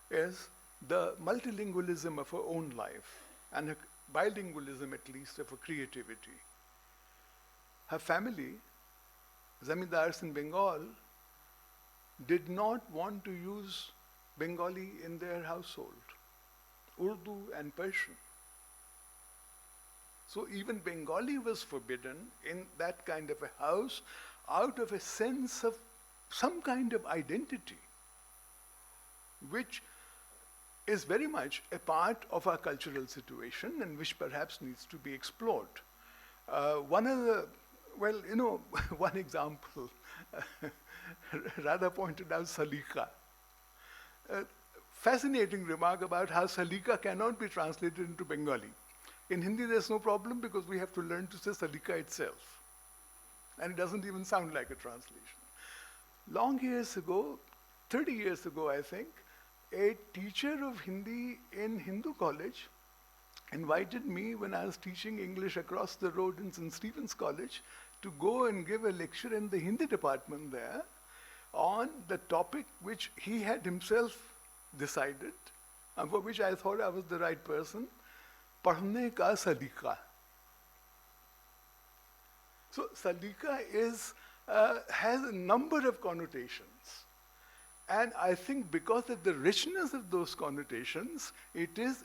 is the multilingualism of her own life, and her bilingualism at least of her creativity. Her family, zamindars in Bengal, did not want to use Bengali in their household, Urdu and Persian. So even Bengali was forbidden in that kind of a house out of a sense of some kind of identity, which is very much a part of our cultural situation and which perhaps needs to be explored. One example, Radha pointed out Salika. Fascinating remark about how Salika cannot be translated into Bengali. In Hindi there's no problem because we have to learn to say Salika itself. and it doesn't even sound like a translation. Long years ago, 30 years ago, I think, a teacher of Hindi in Hindu college invited me when I was teaching English across the road in St. Stephen's College to go and give a lecture in the Hindi department there on the topic which he had himself decided, and for which I thought I was the right person, Padhne ka salika. So salika has a number of connotations. And I think because of the richness of those connotations, it is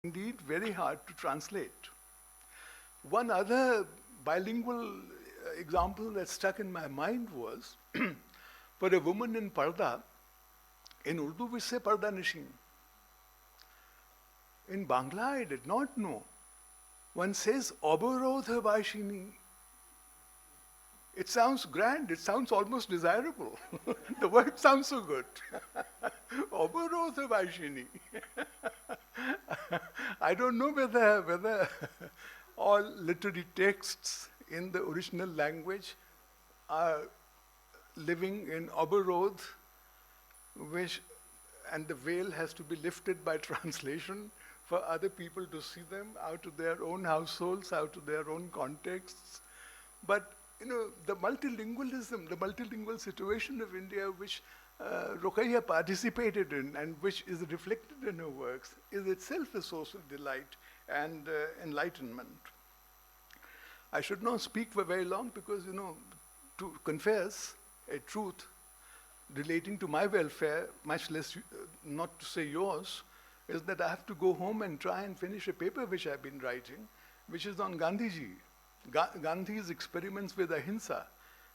indeed very hard to translate. One other bilingual example that stuck in my mind was for a woman in Parda, in Urdu we say Parda Nishin. In Bangla I did not know. One says Oborodha Vaishini. It sounds grand, it sounds almost desirable. The word sounds so good. Oborodha Vaishini. I don't know whether all literary texts in the original language are living in Oborod, and the veil has to be lifted by translation for other people to see them out of their own households, out of their own contexts. But you know, the multilingualism, the multilingual situation of India, which Rokeya participated in and which is reflected in her works, is itself a source of delight and enlightenment. I should not speak for very long because, you know, to confess a truth relating to my welfare, much less not to say yours, is that I have to go home and try and finish a paper which I've been writing, which is on Gandhiji. Gandhi's experiments with ahimsa.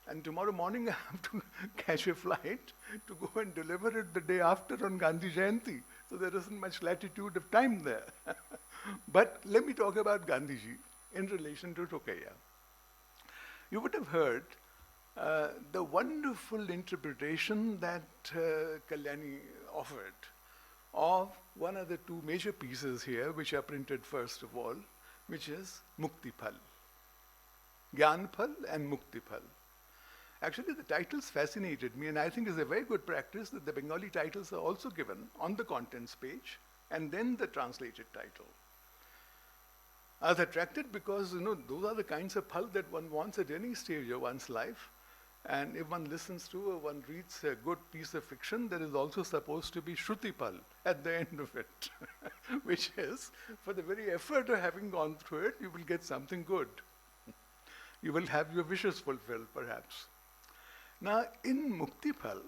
And tomorrow morning I have to catch a flight to go and deliver it the day after on Gandhi Jayanti. So there isn't much latitude of time there. But let me talk about Gandhiji in relation to Rokeya. You would have heard the wonderful interpretation that Kalyani offered of one of the two major pieces here, which are printed first of all, which is Muktipal. Gyanpal and Muktipal. Actually, the titles fascinated me, and I think it's a very good practice that the Bengali titles are also given on the contents page, and then the translated title. I was attracted because, you know, those are the kinds of phal that one wants at any stage of one's life. And if one listens to or one reads a good piece of fiction, there is also supposed to be Shrutipal at the end of it, which is, for the very effort of having gone through it, you will get something good. You will have your wishes fulfilled, perhaps. Now, in Muktipal,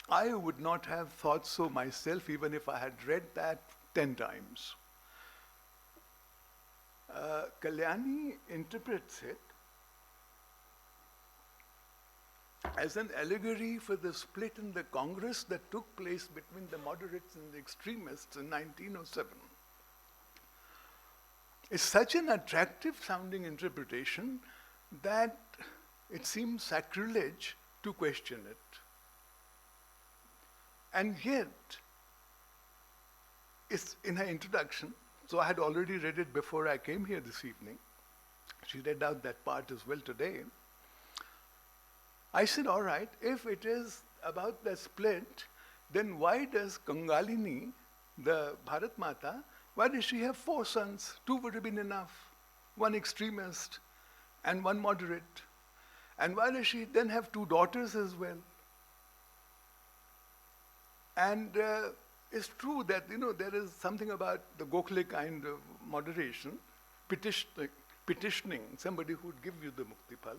I would not have thought so myself, even if I had read that 10 times. Kalyani interprets it as an allegory for the split in the Congress that took place between the moderates and the extremists in 1907. It's such an attractive sounding interpretation that it seems sacrilege to question it. And yet, it's in her introduction, so I had already read it before I came here this evening. She read out that part as well today. I said, all right, if it is about the split, then why does Kangalini, the Bharat Mata, why does she have 4 sons? 2 would have been enough. 1 extremist and 1 moderate. And why does she then have 2 daughters as well? And it's true that, you know, there is something about the Gokhale kind of moderation, petitioning somebody who would give you the Muktipal.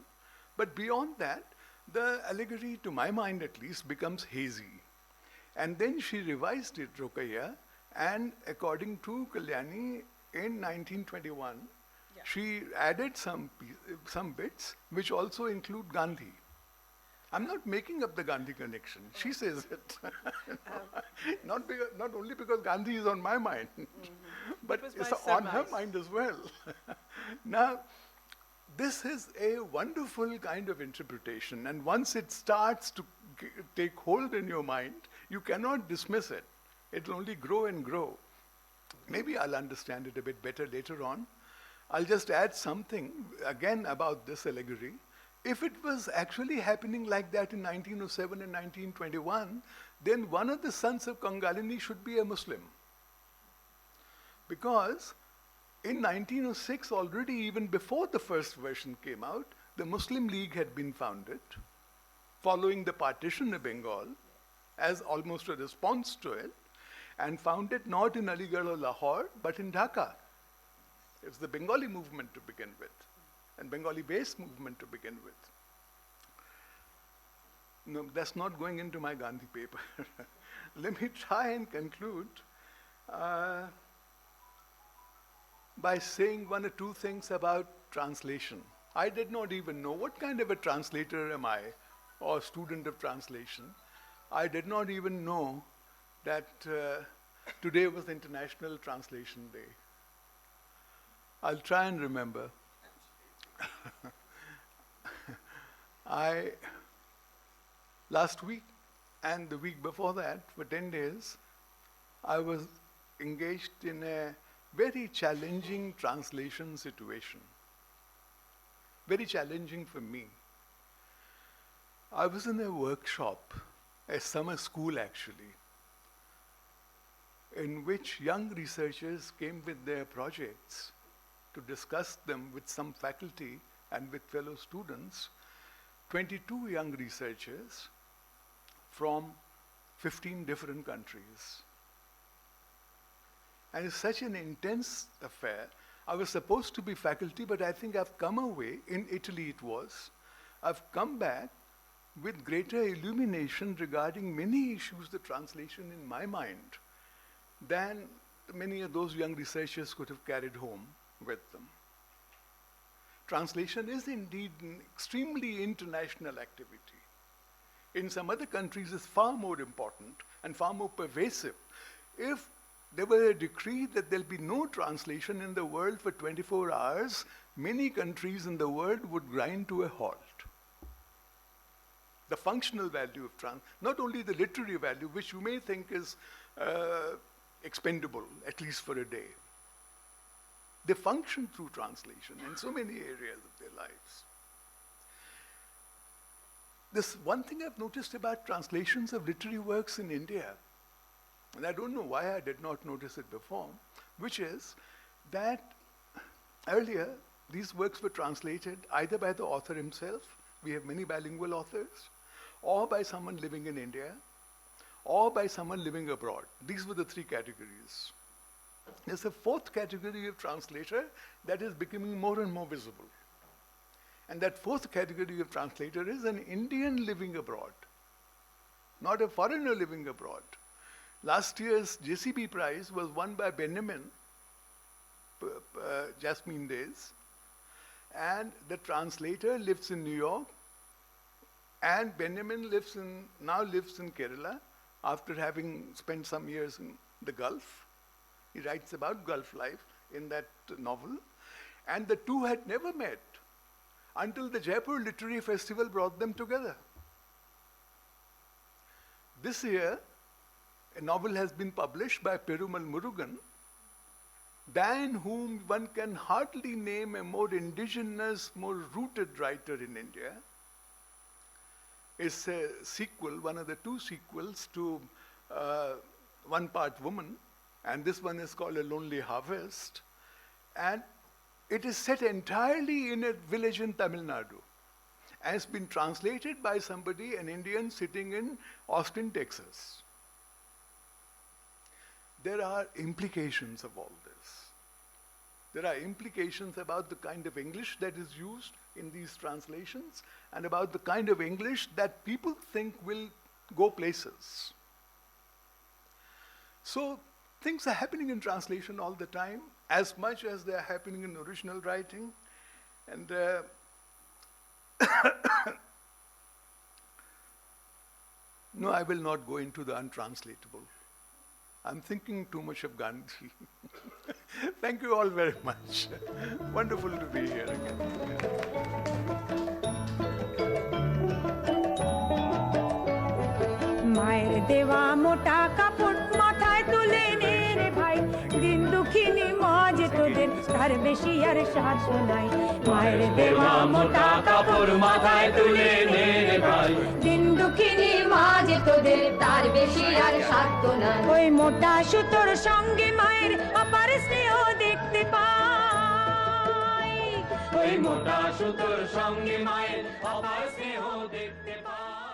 But beyond that, the allegory, to my mind at least, becomes hazy. And then she revised it, Rokeya, and according to Kalyani, in 1921, she added some bits which also include Gandhi. I'm not making up the Gandhi connection. She says it. Not only because Gandhi is on my mind, but it's on her mind as well. Now, this is a wonderful kind of interpretation, and once it starts to take hold in your mind, you cannot dismiss it. It will only grow and grow. Maybe I'll understand it a bit better later on. I'll just add something again about this allegory. If it was actually happening like that in 1907 and 1921, then one of the sons of Kangalini should be a Muslim. Because in 1906, already even before the first version came out, the Muslim League had been founded, following the partition of Bengal, as almost a response to it, and founded not in Aligarh or Lahore, but in Dhaka. It's the Bengali movement to begin with, and Bengali-based movement to begin with. No, that's not going into my Gandhi paper. Let me try and conclude by saying one or two things about translation. I did not even know what kind of a translator am I, or student of translation. I did not even know that today was International Translation Day. I'll try and remember. Last week and the week before that, for 10 days, I was engaged in a very challenging translation situation. Very challenging for me. I was in a workshop, a summer school actually, in which young researchers came with their projects to discuss them with some faculty and with fellow students. 22 young researchers from 15 different countries. And it's such an intense affair. I was supposed to be faculty, but I think I've come away, in Italy it was, I've come back with greater illumination regarding many issues of translation in my mind than many of those young researchers could have carried home with them. Translation is indeed an extremely international activity. In some other countries, it's far more important and far more pervasive. If there were a decree that there'll be no translation in the world for 24 hours, many countries in the world would grind to a halt. The functional value of not only the literary value, which you may think is expendable, at least for a day. They function through translation in so many areas of their lives. This one thing I've noticed about translations of literary works in India, and I don't know why I did not notice it before, which is that earlier these works were translated either by the author himself, we have many bilingual authors, or by someone living in India, or by someone living abroad. These were the three categories. There's a fourth category of translator that is becoming more and more visible. And that fourth category of translator is an Indian living abroad, not a foreigner living abroad. Last year's JCB prize was won by Benjamin, Jasmine Days, and the translator lives in New York, and Benjamin now lives in Kerala after having spent some years in the Gulf. He writes about Gulf life in that novel. And the two had never met until the Jaipur Literary Festival brought them together. This year, a novel has been published by Perumal Murugan, than whom one can hardly name a more indigenous, more rooted writer in India. It's a sequel, one of the two sequels to One Part Woman, and this one is called A Lonely Harvest. And it is set entirely in a village in Tamil Nadu, and it's been translated by somebody, an Indian sitting in Austin, Texas. There are implications of all this. There are implications about the kind of English that is used in these translations and about the kind of English that people think will go places. So things are happening in translation all the time, as much as they are happening in original writing. And no, I will not go into the untranslatable. I'm thinking too much of Gandhi. Thank you all very much. Wonderful to be here again. মায়ের দেওয়া মোটা কাপড় মাথায় তুলে নে রে ভাই পাই, দিন দুঃখিনী মা যে তোদের তার বেশি আর সাধ্য নাই। মায়ের দেওয়া মোটা কাপড় মাথায় তুলে নে রে ভাই, দিন দুঃখিনী মা যে তোদের তার বেশি আর সাধ্য নাই। ওই মোটা সুতোর সঙ্গে মায়ের অপার স্নেহ দেখতে পাই, ওই মোটা সুতোর সঙ্গে মায়ের অপার স্নেহ দেখতে পাই।